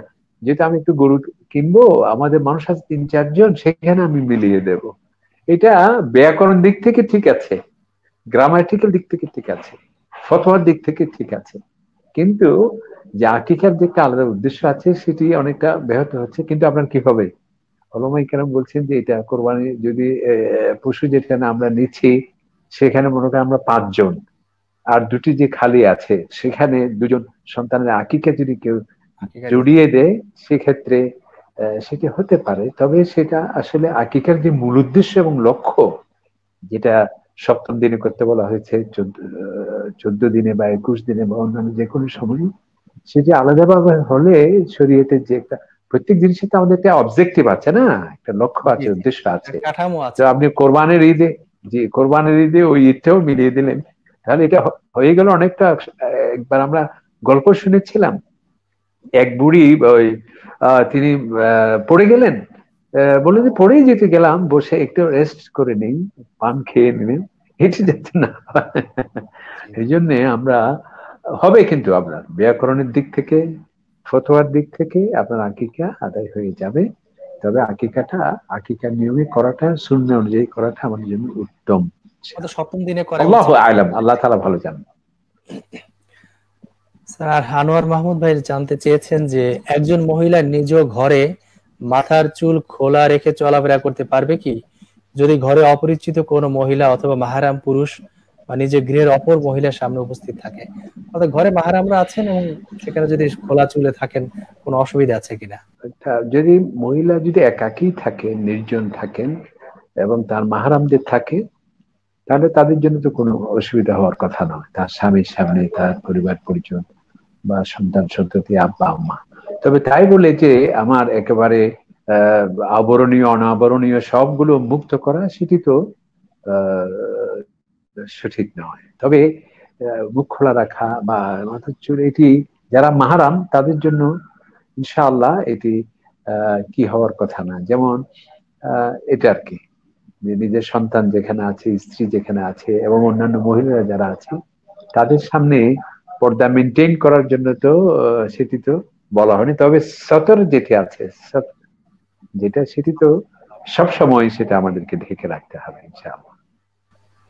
যেটা আমি একটু গরু কিনবো, আমাদের মানুষ আছে 3-4 জন, সেখানে আমি মিলিয়ে দেব। এটা ব্যাকরণ দিক থেকে ঠিক আছে, গ্রামাটিক্যাল দিক থেকে ঠিক আছে, ফতোয়ার দিক থেকে ঠিক আছে, কিন্তু যে আকিকার যে একটা আলাদা উদ্দেশ্য আছে সেটি অনেকটা ব্যাহত হচ্ছে। কিন্তু আপনার কি হবে, ওলামায়ে কেরাম বলছেন যে এটা কোরবানি যদি পশু যেখানে আমরা নিচ্ছি সেখানে মনে করেন আমরা 5 জন, আর 2টি যে খালি আছে সেখানে 2 জন সন্তানের আকিকা যদি কেউ জড়িয়ে দেয়, সেক্ষেত্রে সেটি হতে পারে। তবে সেটা আসলে আকিকার যে মূল উদ্দেশ্য এবং লক্ষ্য, যেটা 7ম দিনে করতে বলা হয়েছে, 14 দিনে বা 21 দিনে বা অন্যান্য যে কোনো সময়, সেটি আলাদাভাবে হলে শরীয়তের যে একটা প্রত্যেক জিনিসের তো আমাদের একটা অবজেক্টিভ আছে না, একটা লক্ষ্য আছে, উদ্দেশ্য আছে। কাঠামো তো আছে। আপনি কোরবানির ঈদে ওই ঈদটাও মিলিয়ে দিলেন, তাহলে এটা হয়ে গেল অনেকটা। একবার আমরা গল্প শুনেছিলাম, এক বুড়ি ওই তিনি পড়ে গেলেন, বললেন যে পড়েই যেতে গেলাম, বসে একটু রেস্ট করে নেই, পান খেয়ে নিলেন, হেঁটে যেতে না। এই জন্য আমরা হবে, কিন্তু আপনার ব্যাকরণের দিক থেকে, ফতোয়ার দিক থেকে আপনার আকিকা আদায় হয়ে যাবে। তবে আকিকার নিয়মে করাটা, সুন্নাহ অনুযায়ী করাটা আমাদের জন্য উত্তম। আমাদের 7ম দিনে করা আল্লাহু উচিত। আ'লাম, আল্লাহ তাআলা ভালো জানেন। স্যার, আর আনোয়ার মাহমুদ ভাই জানতে চেয়েছেন যে একজন মহিলা নিজ ঘরে মাথার চুল খোলা রেখে চলাফেরা করতে পারবে কি, যদি ঘরে অপরিচিত কোনো মহিলা অথবা মাহরাম পুরুষ বা নিজের গৃহের অপর মহিলার সামনে উপস্থিত থাকে? অর্থাৎ ঘরে মাহরামরা আছেন এবং সেখানে যদি খোলা চুলে থাকেন, কোনো অসুবিধা আছে কিনা? যদি মহিলা যদি একাকী থাকে, নির্জন থাকেন এবং তার মাহরামদের থাকে, তাহলে তাদের জন্য তো কোনো অসুবিধা হওয়ার কথা নয়, তার স্বামীর সামনে, তার পরিবার পরিজন বা সন্তান সন্ততি, আব্বা আম্মা। তবে তাই বলে যে আমার একেবারে আবরণীয় অনাবরণীয় সবগুলো মুক্ত করা, সেটি তো সঠিক নয়। তবে মুখ খোলা রাখা বা মাথার চুল, এটি যারা মাহারাম তাদের জন্য ইনশাআল্লাহ এটি কি হওয়ার কথা না। যেমন এটা আর কি, নিজের সন্তান যেখানে আছে, স্ত্রী যেখানে আছে এবং অন্যান্য মহিলারা যারা আছে, তাদের সামনে পর্দা মেনটেন করার জন্য তো সেটি তো বলা হয়নি। তবে সতর যেটি আছে, যেটা সেটি তো সবসময় সেটা আমাদেরকে ঢেকে রাখতে হবে ইনশাআল্লাহ।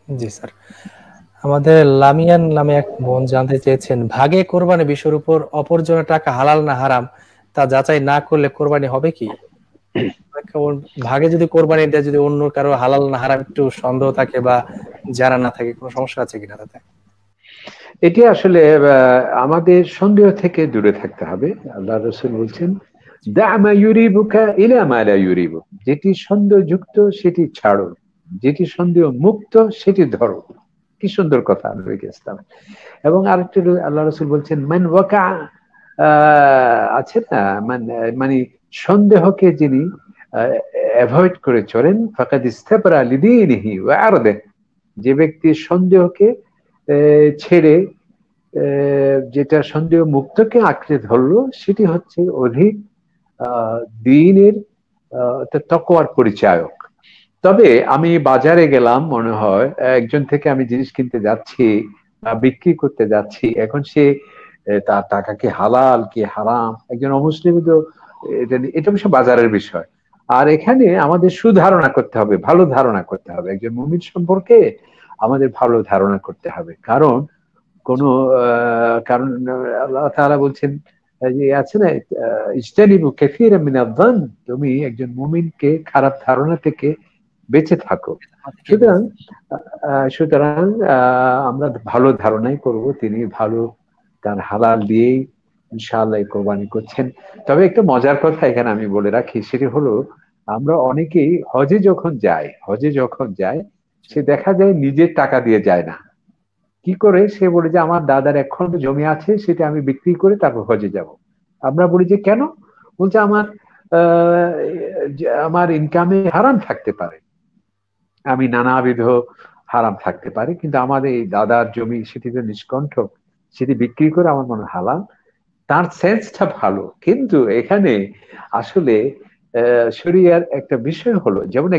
জি স্যার। আমাদের লামিয়ান নামে এক বোন জানতে চেয়েছেন, ভাগে কোরবানি বিষয়ের উপর অপরজনের টাকা হালাল না হারাম তা যাচাই না করলে কোরবানি হবে কি? ভাগে যদি কোরবানি দেয়, যদি অন্য কারো হালাল না হারাম একটু সন্দেহ থাকে বা জানা না থাকে, কোনো সমস্যা আছে কিনা তাতে? এটি আসলে আমাদের সন্দেহ থেকে দূরে থাকতে হবে। আল্লাহ রাসূল বলছেন, দা মা ইউরিবুকা ইলা মা লা ইউরিবুক, যেটি সন্দেহযুক্ত সেটি ছাড়ো, যেটি সন্দেহ মুক্ত সেটি ধরো। কি সুন্দর কথা নবী ইসলাম। এবং আরেকটি আল্লাহ রাসূল বলছেন, মান ওয়াকা, আছে না, মানে সন্দেহকে যিনি অ্যাভয়েড করে চলেন, ফাকাদ ইস্তাবরা লিদীনিহি ওয়া আরদিহি, যে ব্যক্তি সন্দেহকে ছেড়ে যেটা সন্দেহ মুক্তকে আঁকড়ে ধরলো, সেটি হচ্ছে অধিক দ্বীনের তাকওয়ার পরিচায়ক। তবে আমি বাজারে গেলাম, মনে হয় একজন থেকে আমি জিনিস কিনতে যাচ্ছি বা বিক্রি করতে যাচ্ছি, এখন সে তার টাকা কি হালাল কি হারাম, একজন অমুসলিম তো এটা অবশ্য বাজারের বিষয়। আর এখানে আমাদের সুধারণা করতে হবে, ভালো ধারণা করতে হবে, একজন মুমিন সম্পর্কে আমাদের ভালো ধারণা করতে হবে। কারণ আল্লাহ তাআলা বলছেন যে আছে না, ইজতানিবু কাসীরাম মিনায যান, তুমি একজন মুমিনকে খারাপ ধারণা থেকে বেঁচে থাকো। সুতরাং আমরা ভালো ধারণাই করব, তিনি ভালো তার হালাল দিয়েই ইনশাআল্লাহ কোরবানি করছেন। তবে একটা মজার কথা এখানে আমি বলে রাখি, সেটি হলো আমরা অনেকেই হজে যখন যায় সে দেখা যায় নিজের টাকা দিয়ে যায় না। কি করে? সে বলে যে আমার দাদার 1 খণ্ড জমি আছে, সেটা আমি বিক্রি করে তারপর হজে যাব। আমরা বলি যে কেন? বলছে আমার ইনকামে হারাম থাকতে পারে, আমি নানাবিধ হারাম থাকতে পারে, কিন্তু আমাদের এই দাদার জমি সেটি তো নিষ্কণ্ঠক, সেটি বিক্রি করে আমার মনে হালাল। তার সেন্সটা ভালো, কিন্তু এখানে আসলে শরীয়তের একটা বিষয় হলো, যেমন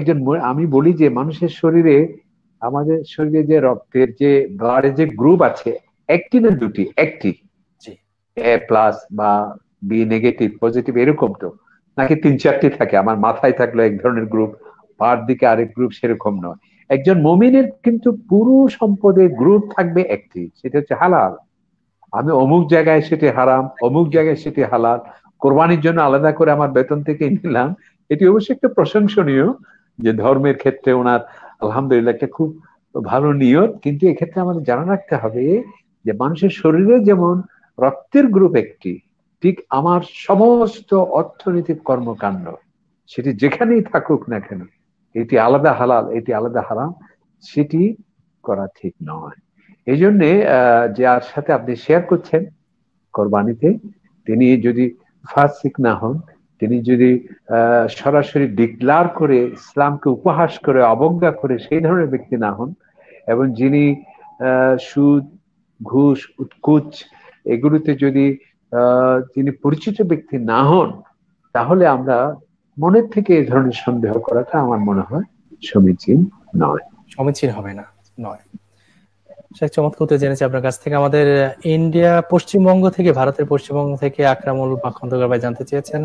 আমি বলি যে মানুষের শরীরে, আমাদের শরীরে যে রক্তের যে ব্লাডের যে গ্রুপ আছে, একটি না দুটি? একটি, এ প্লাস বা বি নেগেটিভ পজিটিভ এরকম তো, নাকি 3-4টি থাকে? আমার মাথায় থাকলো এক ধরনের গ্রুপ, পার দিকে আরেক গ্রুপ, সেরকম নয়। একজন মুমিনের কিন্তু পুরো সম্পদের গ্রুপ থাকবে একটি, সেটা হচ্ছে হালাল। আমি অমুক জায়গায় সেটি হারাম, অমুক জায়গায় সেটি হালাল, কোরবানির জন্য আলাদা করে আমার বেতন থেকে নিলাম। এটি অবশ্যই একটা প্রশংসনীয়, যে ধর্মের ক্ষেত্রে ওনার আলহামদুলিল্লাহ একটা খুব ভালো নিয়ত। কিন্তু এক্ষেত্রে আমাদের জানা রাখতে হবে যে মানুষের শরীরে যেমন রক্তের গ্রুপ একটি, ঠিক আমার সমস্ত অর্থনৈতিক কর্মকাণ্ড সেটি যেখানেই থাকুক না কেন, এটি আলাদা হালাল, এটি আলাদা হারাম, সেটি করা ঠিক নয়। এই জন্যে যার সাথে আপনি শেয়ার করছেন কোরবানিতে, তিনি যদি ফাসিক না হন, তিনি যদি সরাসরি ডিক্লার করে ইসলামকে উপহাস করে অবজ্ঞা করে সেই ধরনের ব্যক্তি না হন, এবং যিনি সুদ, ঘুষ, উৎকুচ এগুলোতে যদি তিনি পরিচিত ব্যক্তি না হন, তাহলে আমরা মনের থেকে এই ধরনের সন্দেহ করাটা আমার মনে হয় সমীচীন নয়, সমীচীন হবে না, নয়। শেখ চমৎকার উত্তর জেনেছি আপনার কাছ থেকে। আমাদের ইন্ডিয়া পশ্চিমবঙ্গ থেকে, ভারতের পশ্চিমবঙ্গ থেকে আকরামুল হক খন্দকার ভাই জানতে চেয়েছেন,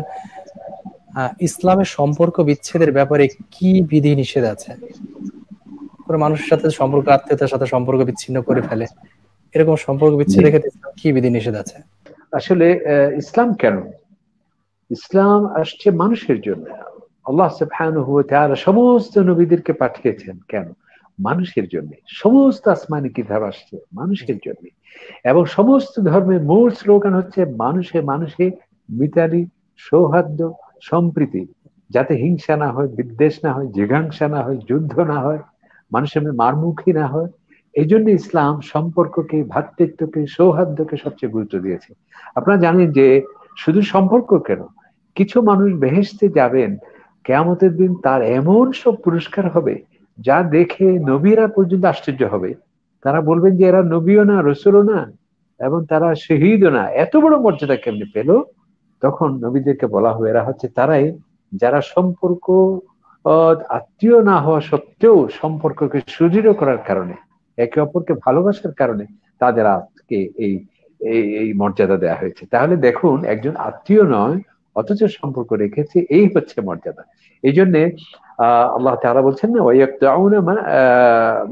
ইসলামের সম্পর্ক বিচ্ছেদের ব্যাপারে কি বিধি নিষেধ আছে? কোনো মানুষের সাথে সম্পর্ক, আত্মীয়তার সাথে সম্পর্ক বিচ্ছিন্ন করে ফেলে, এরকম সম্পর্ক বিচ্ছেদের ক্ষেত্রে কি বিধি নিষেধ আছে? আসলে ইসলাম কেন? ইসলাম আসছে মানুষের জন্য। আল্লাহ সুবহানাহু ওয়া তাআলা সমস্ত নবীদেরকে পাঠিয়েছেন কেন? মানুষের জন্য। সমস্ত আসমানি কিতাব আসছে মানুষের জন্য, এবং সমস্ত ধর্মের মূল স্লোগান হচ্ছে মানুষে মানুষে মিতালি, সৌহার্দ্য, সম্প্রীতি, যাতে হিংসা না হয়, বিদ্বেষ না হয়, জিঘাংসা না হয়, যুদ্ধ না হয়, মানুষের মারমুখী না হয়। এই জন্য ইসলাম সম্পর্ককে, ভ্রাতৃত্বকে, সৌহার্দ্যকে সবচেয়ে গুরুত্ব দিয়েছে। আপনারা জানেন যে শুধু সম্পর্ক কেন, কিছু মানুষ বেহেশতে যাবেন, কিয়ামতের দিন তার এমন সব পুরস্কার হবে যা দেখে নবীরা পর্যন্ত আশ্চর্য হবে। তারা বলবেন যে এরা নবীও না, রসুলও না, এবং তারা শহীদও না, এত বড় মর্যাদা কেমনে পেল? তখন নবীদেরকে বলা হবে এরা হচ্ছে তারাই যারা সম্পর্ক আত্মীয় না হওয়া সত্ত্বেও সম্পর্ককে সুদৃঢ় করার কারণে, একে অপরকে ভালোবাসার কারণে তাদের আজকে এই এই মর্যাদা দেওয়া হয়েছে। তাহলে দেখুন, একজন আত্মীয় নয় অথচ সম্পর্ক রেখেছে, এই হচ্ছে মর্যাদা। এই জন্যে আল্লাহ তাআলা বলছেন না, ওয়ায়াকতাউনা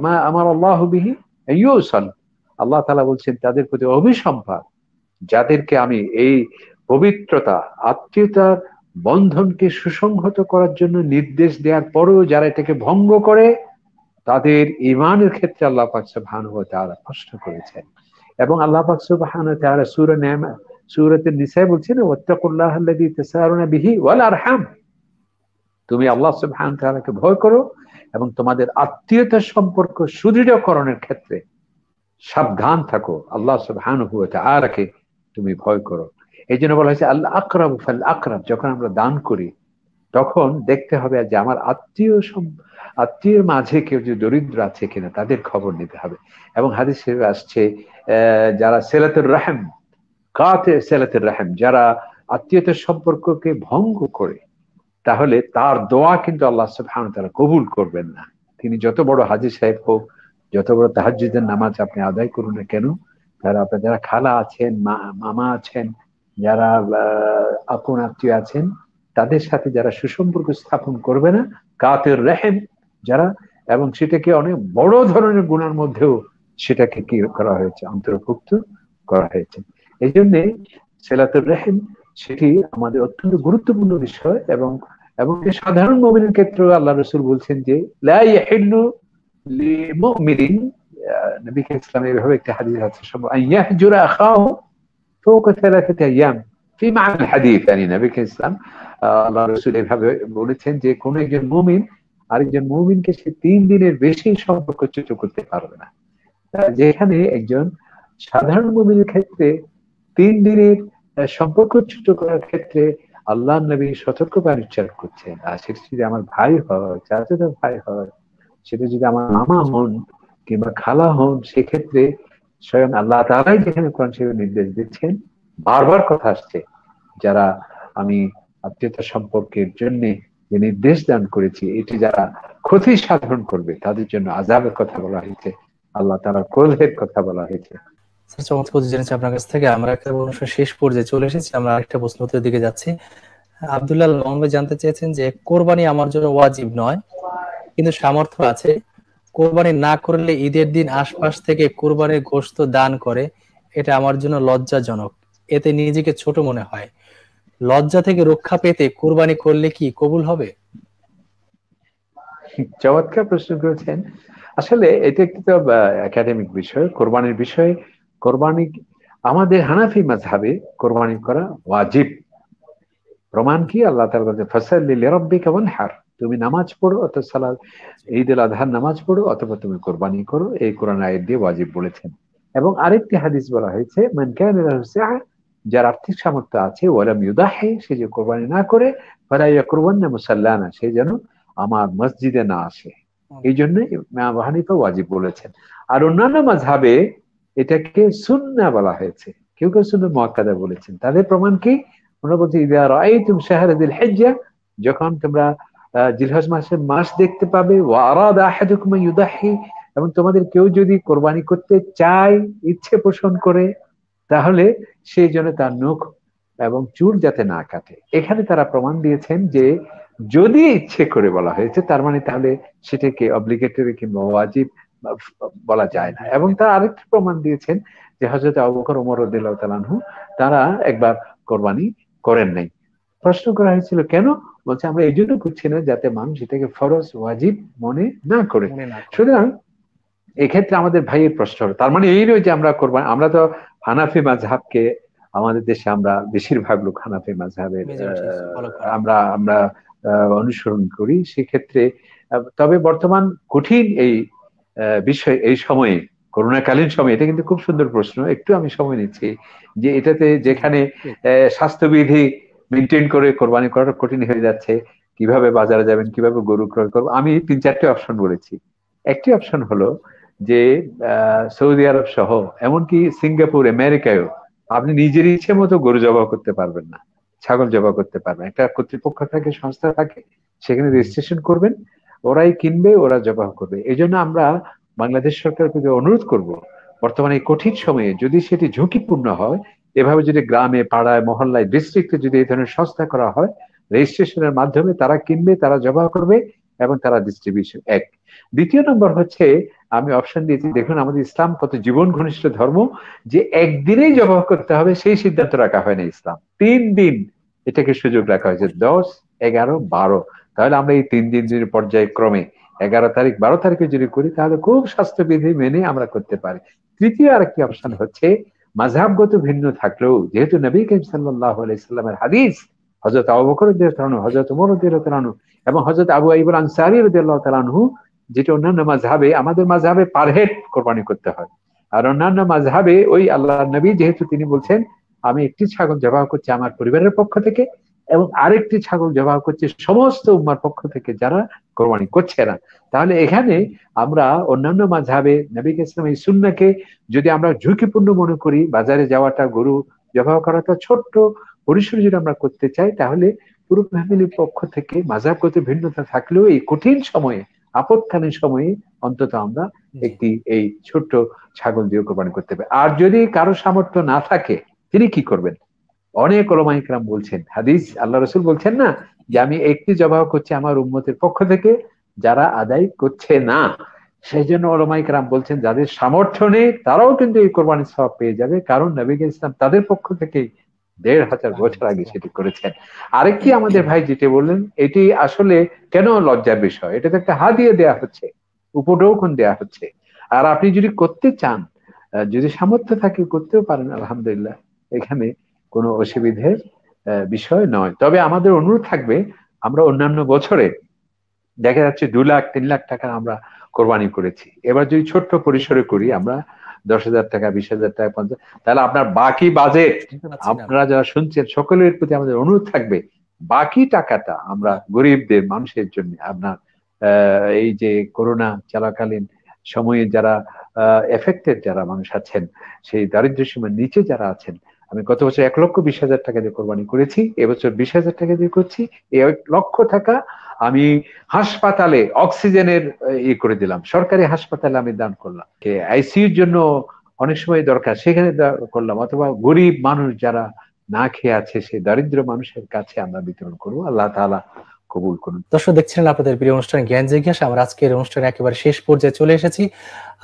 মা আমারা আল্লাহু বিহি আইয়ুসাল, আল্লাহ তাআলা বলছেন তাদের প্রতি অভিসম্পাত, যাদেরকে আমি এই পবিত্রতা, আত্মীয়তার বন্ধনকে সুসংহত করার জন্য নির্দেশ দেওয়ার পরেও যারা এটাকে ভঙ্গ করে, তাদের ঈমানের ক্ষেত্রে আল্লাহ পাক সুবহানাহু ওয়া তাআলা প্রশ্ন করেছেন। এবং আল্লাহ পাক সুবহানাহু ওয়া তাআলা সূরা নিসায় বলছেন, ওয়াত্তাকুল্লাহ আল্লাযী তাসাআলুনা বিহি ওয়াল আরহাম, তুমি আল্লাহ সুবহানাহু ওয়া তাআলাকে ভয় করো এবং তোমাদের আত্মীয়তার সম্পর্ক সুদৃঢ়করণের ক্ষেত্রে সাবধান থাকো, আল্লাহ সুবহানাহু ওয়া তাআলাকে তুমি ভয় করো। এই জন্য বলা হয়েছে আল আকরাবু ফাল আকরাব, যখন আমরা দান করি তখন দেখতে হবে যে আমার আত্মীয়ের মাঝে কেউ যে দরিদ্র আছে কিনা তাদের খবর নিতে হবে। এবং হাদিস শরীফে আসছে যারা সিলাতুর রাহিম, কাতে সিলাতুর রাহিম, যারা আত্মীয়তার সম্পর্ককে ভঙ্গ করে, তাহলে তার দোয়া কিন্তু আল্লাহ সুবহানাহু ওয়া তাআলা কবুল করবেন না। তিনি যত বড় হাজী সাহেব হোক, যত বড় তাহাজ্জুদের নামাজ আপনি আদায় করুন না কেন, যারা খালা আছেন, মামা আছেন, যারা আপন আত্মীয় আছেন, তাদের সাথে যারা সুসম্পর্ক স্থাপন করবে না, কাতের রহিম যারা, এবং সেটাকে অনেক বড় ধরনের গুনার মধ্যেও সেটাকে কি করা হয়েছে, অন্তর্ভুক্ত করা হয়েছে। এই জন্য সিলাতুর রহিম সেটি আমাদের অত্যন্ত গুরুত্বপূর্ণ বিষয়। এবং সাধারণ মুমিনের ক্ষেত্রে আল্লাহ রাসূল বলছেন যে লা ইয়াহিল্লু লিমুমিনিন, নবী ইসলামের এভাবে একটা হাদিস আছে, আইয়াহজুরা আখাহু ফাওকা 3 আইয়াম, في معنى الحديث يعني نبي الإسلام আল্লাহ রাসূল এভাবে বলেছেন যে কোন একজন মুমিন আরেকজন মুমিনকে সে 3 দিনের বেশি সম্পর্কচ্যুত করতে পারবে না। যেখানে একজন সাধারণ মুমিনের ক্ষেত্রে 3 দিনের সম্পর্কচ্যুত করার ক্ষেত্রে আল্লাহ নবী সতর্কবাণী উচ্চারণ করছেন। আর সেটা যদি আমার ভাই হয়, চাচাতো ভাই হয়, সেটা যদি আমার মামা হন কিংবা খালা হন, সেক্ষেত্রে স্বয়ং আল্লাহ তাআলাই যেখানে কোরআন শরীফে নির্দেশ দিচ্ছেন, বারবার কথা আসছে যারা আমি আত্মীয়তা সম্পর্কের জন্য যে নির্দেশ দান করেছি এটি যারা ক্ষতি সাধন করবে তাদের জন্য আযাবের কথা বলা হয়েছে, আল্লাহ তাআলার ক্রোধের কথা বলা হয়েছে। স্যার চমৎকার জেনেছি আপনার কাছ থেকে। আমরা একটা অনুষ্ঠান শেষ পর্যায়ে চলে এসেছি, আমরা আরেকটা প্রশ্ন উত্তরের দিকে যাচ্ছি। আব্দুল্লাহ মামুন ভাই জানতে চেয়েছেন যে কোরবানি আমার জন্য ওয়াজিব নয়, কিন্তু সামর্থ্য আছে, কোরবানি না করলে ঈদের দিন আশপাশ থেকে কোরবানির গোশত দান করে, এটা আমার জন্য লজ্জাজনক, এতে নিজেকে ছোট মনে হয়। লজ্জা থেকে রক্ষা পেতে কোরবানি করলে কি কবুল হবে? চমৎকার প্রশ্ন করেছেন। আসলে এটা একটি তো একাডেমিক বিষয়, কোরবানির বিষয়। কোরবানি আমাদের হানাফি মাযহাবে কোরবানি করা ওয়াজিব। প্রমাণ কি? আল্লাহ তাআলা বলেন ফাসাল্লি লিরাব্বিকা ওয়ানহার, তুমি নামাজ পড়ো অথবা সালাত ঈদুল আযহার নামাজ পড়ো অথবা তুমি কোরবানি করো, এই কোরআন আয়াত দিয়ে ওয়াজিব বলেছেন। এবং আরেকটি হাদিস বলা হয়েছে মান কানা লাহু সাআ, যার আর্থিক সামর্থ্য আছে, ওয়ালাম ইউদাহি, সে যে কোরবানি না করে, ফালা ইয়াকরুবান্না মুসাল্লানা, সে যেন আমার মসজিদে না আসে। এই জন্য ইমাম আবু হানিফা ওয়াজিব বলেছেন। আর অন্যান্য মাযহাবে এটাকে সুন্নাহ বলা হয়েছে, কেউ কেউ সুন্নাহ মুআক্কাদা বলেছেন। তাদের প্রমাণ কি? ওনারা বলছে ইযা রাআইতুম শাহরা যিল হিজ্জা, যখন তোমরা জিলহজ মাসের মাস দেখতে পাবে, ওয়া আরাদা আহাদুকুম ইউদাহি, এবং তোমাদের কেউ যদি কোরবানি করতে চায়, ইচ্ছে পোষণ করে, তাহলে সেই জন্য তার নখ এবং চুল যাতে না কাটে। এখানে তারা প্রমাণ দিয়েছেন যে যদি ইচ্ছে করে বলা হয়েছে তার মানে তাহলে সেটাকে অব্লিগেটরি কিংবা ওয়াজিব বলা যায় না। এবং তারা আরেকটি প্রমাণ দিয়েছেন যে হযরত আবু বকর ওমর রাদিয়াল্লাহু তাআলা আনহু তারা একবার কোরবানি করেন নাই। প্রশ্ন করা হয়েছিল কেন? বলছে আমরা এই জন্য করছি না যাতে মানুষ এটাকে ফরজ ওয়াজিব মনে না করে। সুতরাং এক্ষেত্রে আমাদের ভাইয়ের প্রশ্ন হলো, তার মানে এই নয় যে আমরা কোরবানি, আমরা তো হানাফি মাযহাবকে আমাদের দেশে আমরা বেশিরভাগ লোক হানাফি মাযহাবের আমরা আমরা অনুসরণ করি। সেক্ষেত্রে তবে বর্তমান কঠিন এই বিষয়, এই সময়ে করোনাকালীন সময়ে, এটা কিন্তু খুব সুন্দর প্রশ্ন, একটু আমি সময় নিচ্ছি যে এটাতে যেখানে স্বাস্থ্যবিধি মেনটেন করে কোরবানি করাটা কঠিন হয়ে যাচ্ছে, কিভাবে বাজারে যাবেন, কিভাবে গরু ক্রয় করবেন, আমি 3-4টে অপশন বলেছি। একটি অপশন হলো যে সৌদি আরব সহ এমনকি সিঙ্গাপুর, আমেরিকায়ও আপনি নিজের ইচ্ছে মতো গরু জবাই করতে পারবেন না, ছাগল জবাই করতে পারবেন। একটা কর্তৃপক্ষ থাকে, সংস্থা থাকে, সেখানে রেজিস্ট্রেশন করবেন, ওরাই কিনবে, ওরা জবাই করবে। এই জন্য আমরা বাংলাদেশ সরকারের প্রতি অনুরোধ করব, বর্তমানে এই কঠিন সময়ে যদি সেটি ঝুঁকিপূর্ণ হয়, এভাবে যদি গ্রামে, পাড়ায়, মহল্লায়, ডিস্ট্রিক্টে যদি এই ধরনের সংস্থা করা হয়, রেজিস্ট্রেশনের মাধ্যমে তারা কিনবে, তারা জবাই করবে এবং তারা ডিস্ট্রিবিউশন। এক। দ্বিতীয় নম্বর হচ্ছে আমি অপশন দিয়েছি, দেখুন আমাদের ইসলাম কত জীবন ঘনিষ্ঠ ধর্ম, যে একদিনেই জবাই করতে হবে সেই সিদ্ধান্ত রাখা হয় না ইসলাম, 3 দিন এটাকে সুযোগ রাখা হয়েছে, 10, 11, 12। তাহলে আমরা এই 3 দিনের পর্যায়ক্রমে 11 তারিখ 12 তারিখে যদি করি তাহলে খুব স্বাস্থ্যবিধি মেনে আমরা করতে পারি। তৃতীয় আরেকটি অপশন হচ্ছে মাযহাবগত ভিন্ন থাকলেও যেহেতু নবী করিম সাল্লাল্লাহু আলাইহি সাল্লামের হাদিস, হযরত আবু বকর রাদিয়াল্লাহু আনহু, হযরত ওমর রাদিয়াল্লাহু আনহু এবং হযরত আবু আইয়ুব আল আনসারী রাদিয়াল্লাহু তাআলা আনহু, যেটা অন্যান্য মাযহাবে, আমাদের মাযহাবে পার হেড কোরবানি করতে হয়, আর অন্যান্য মাযহাবে ওই আল্লাহর নবী যেহেতু তিনি বলছেন আমি একটি ছাগল জবাই করছি আমার পরিবারের পক্ষ থেকে এবং আরেকটি ছাগল জবাই করছি সমস্ত উম্মার পক্ষ থেকে যারা কোরবানি করছে না, তাহলে এখানে আমরা অন্যান্য মাযহাবে নবী ইসলাম এই সুন্নাহকে যদি আমরা ঝুঁকিপূর্ণ মনে করি, বাজারে যাওয়াটা, গরু জবাই করাটা ছোট্ট পরিসরে যদি আমরা করতে চাই, তাহলে পুরো ফ্যামিলির পক্ষ থেকে মাযহাবগত ভিন্নতা থাকলেও এই কঠিন সময়ে, আপৎকালীন সময়ে অন্তত আমরা একটি এই ছোট্ট ছাগল দিয়ে কোরবানি করতে হবে। আর যদি কারো সামর্থ্য না থাকে তিনি কি করবেন? অনেক ওলামা ইকরাম বলছেন, হাদিস আল্লাহ রাসূল বলছেন না যে আমি একটি জবাই করছি আমার উম্মতের পক্ষ থেকে যারা আদায় করছে না, সেই জন্য ওলামা ইকরাম বলছেন যাদের সামর্থ্য নেই তারাও কিন্তু এই কোরবানির সওয়াব পেয়ে যাবে, কারণ নবী ইসলাম তাদের পক্ষ থেকেই 1500 বছর আগে সেটি করেছেন। আরেকটি আমাদের ভাই যেটা বললেন, এটি আসলে কেন লজ্জার বিষয়? এটা তো একটা হাদিয়া দেয়া হচ্ছে, উপঢৌকন দেয়া হচ্ছে। আর আপনি যদি করতে চান, যদি সামর্থ্য থাকে করতেও পারেন, আলহামদুলিল্লাহ, এখানে কোনো অসুবিধে বিষয় নয়। তবে আমাদের অনুরোধ থাকবে, আমরা অন্যান্য বছরে দেখা যাচ্ছে 2 লাখ 3 লাখ টাকা আমরা কোরবানি করেছি, এবার যদি ছোট্ট পরিসরে করি আমরা 10,000 টাকা 20,000 টাকা 50, তাহলে আপনার বাকি বাজেট, আপনারা যারা শুনছেন সকলের প্রতি আমাদের অনুরোধ থাকবে, বাকি টাকাটা আমরা গরিবদের মানুষের জন্য, আপনার এই যে করোনা চলাকালীন সময়ে যারা এফেক্টেড যারা মানুষ আছেন, সেই দারিদ্র্য সীমার নিচে যারা আছেন, আমি গত বছর 1,20,000 টাকা দিয়ে কোরবানি করেছি, এবছর 20,000 টাকা দিয়ে করছি। এই 1 লক্ষ টাকা আমি হাসপাতালে অক্সিজেনের করে দিলাম, সরকারি হাসপাতালে আমি দান করলাম, আইসিইউর জন্য অনেক সময় দরকার সেখানে করলাম, অথবা গরিব মানুষ যারা না খেয়ে আছে সেই দারিদ্র মানুষের কাছে আমরা বিতরণ করবো। আল্লাহ তাআলা কবুল করুন। দর্শক দেখছিলেন আপনাদের প্রিয় অনুষ্ঠান জ্ঞান জিজ্ঞাসা। আমরা আজকের অনুষ্ঠানে একেবারে শেষ পর্যায়ে চলে এসেছি।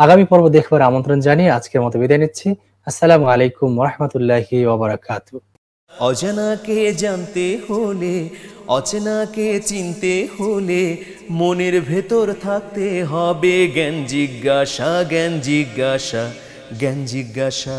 আগামী পর্ব দেখবার আমন্ত্রণ জানিয়ে আজকের মতো বিদায় নিচ্ছি। আসসালামু আলাইকুম ওয়া রাহমাতুল্লাহি ওয়া বারাকাতুহু। অজানাকে জানতে হলে, অচেনাকে চিনতে হলে মনের ভেতর থাকতে হবে জ্ঞান জিজ্ঞাসা, জ্ঞান জিজ্ঞাসা, জ্ঞান জিজ্ঞাসা।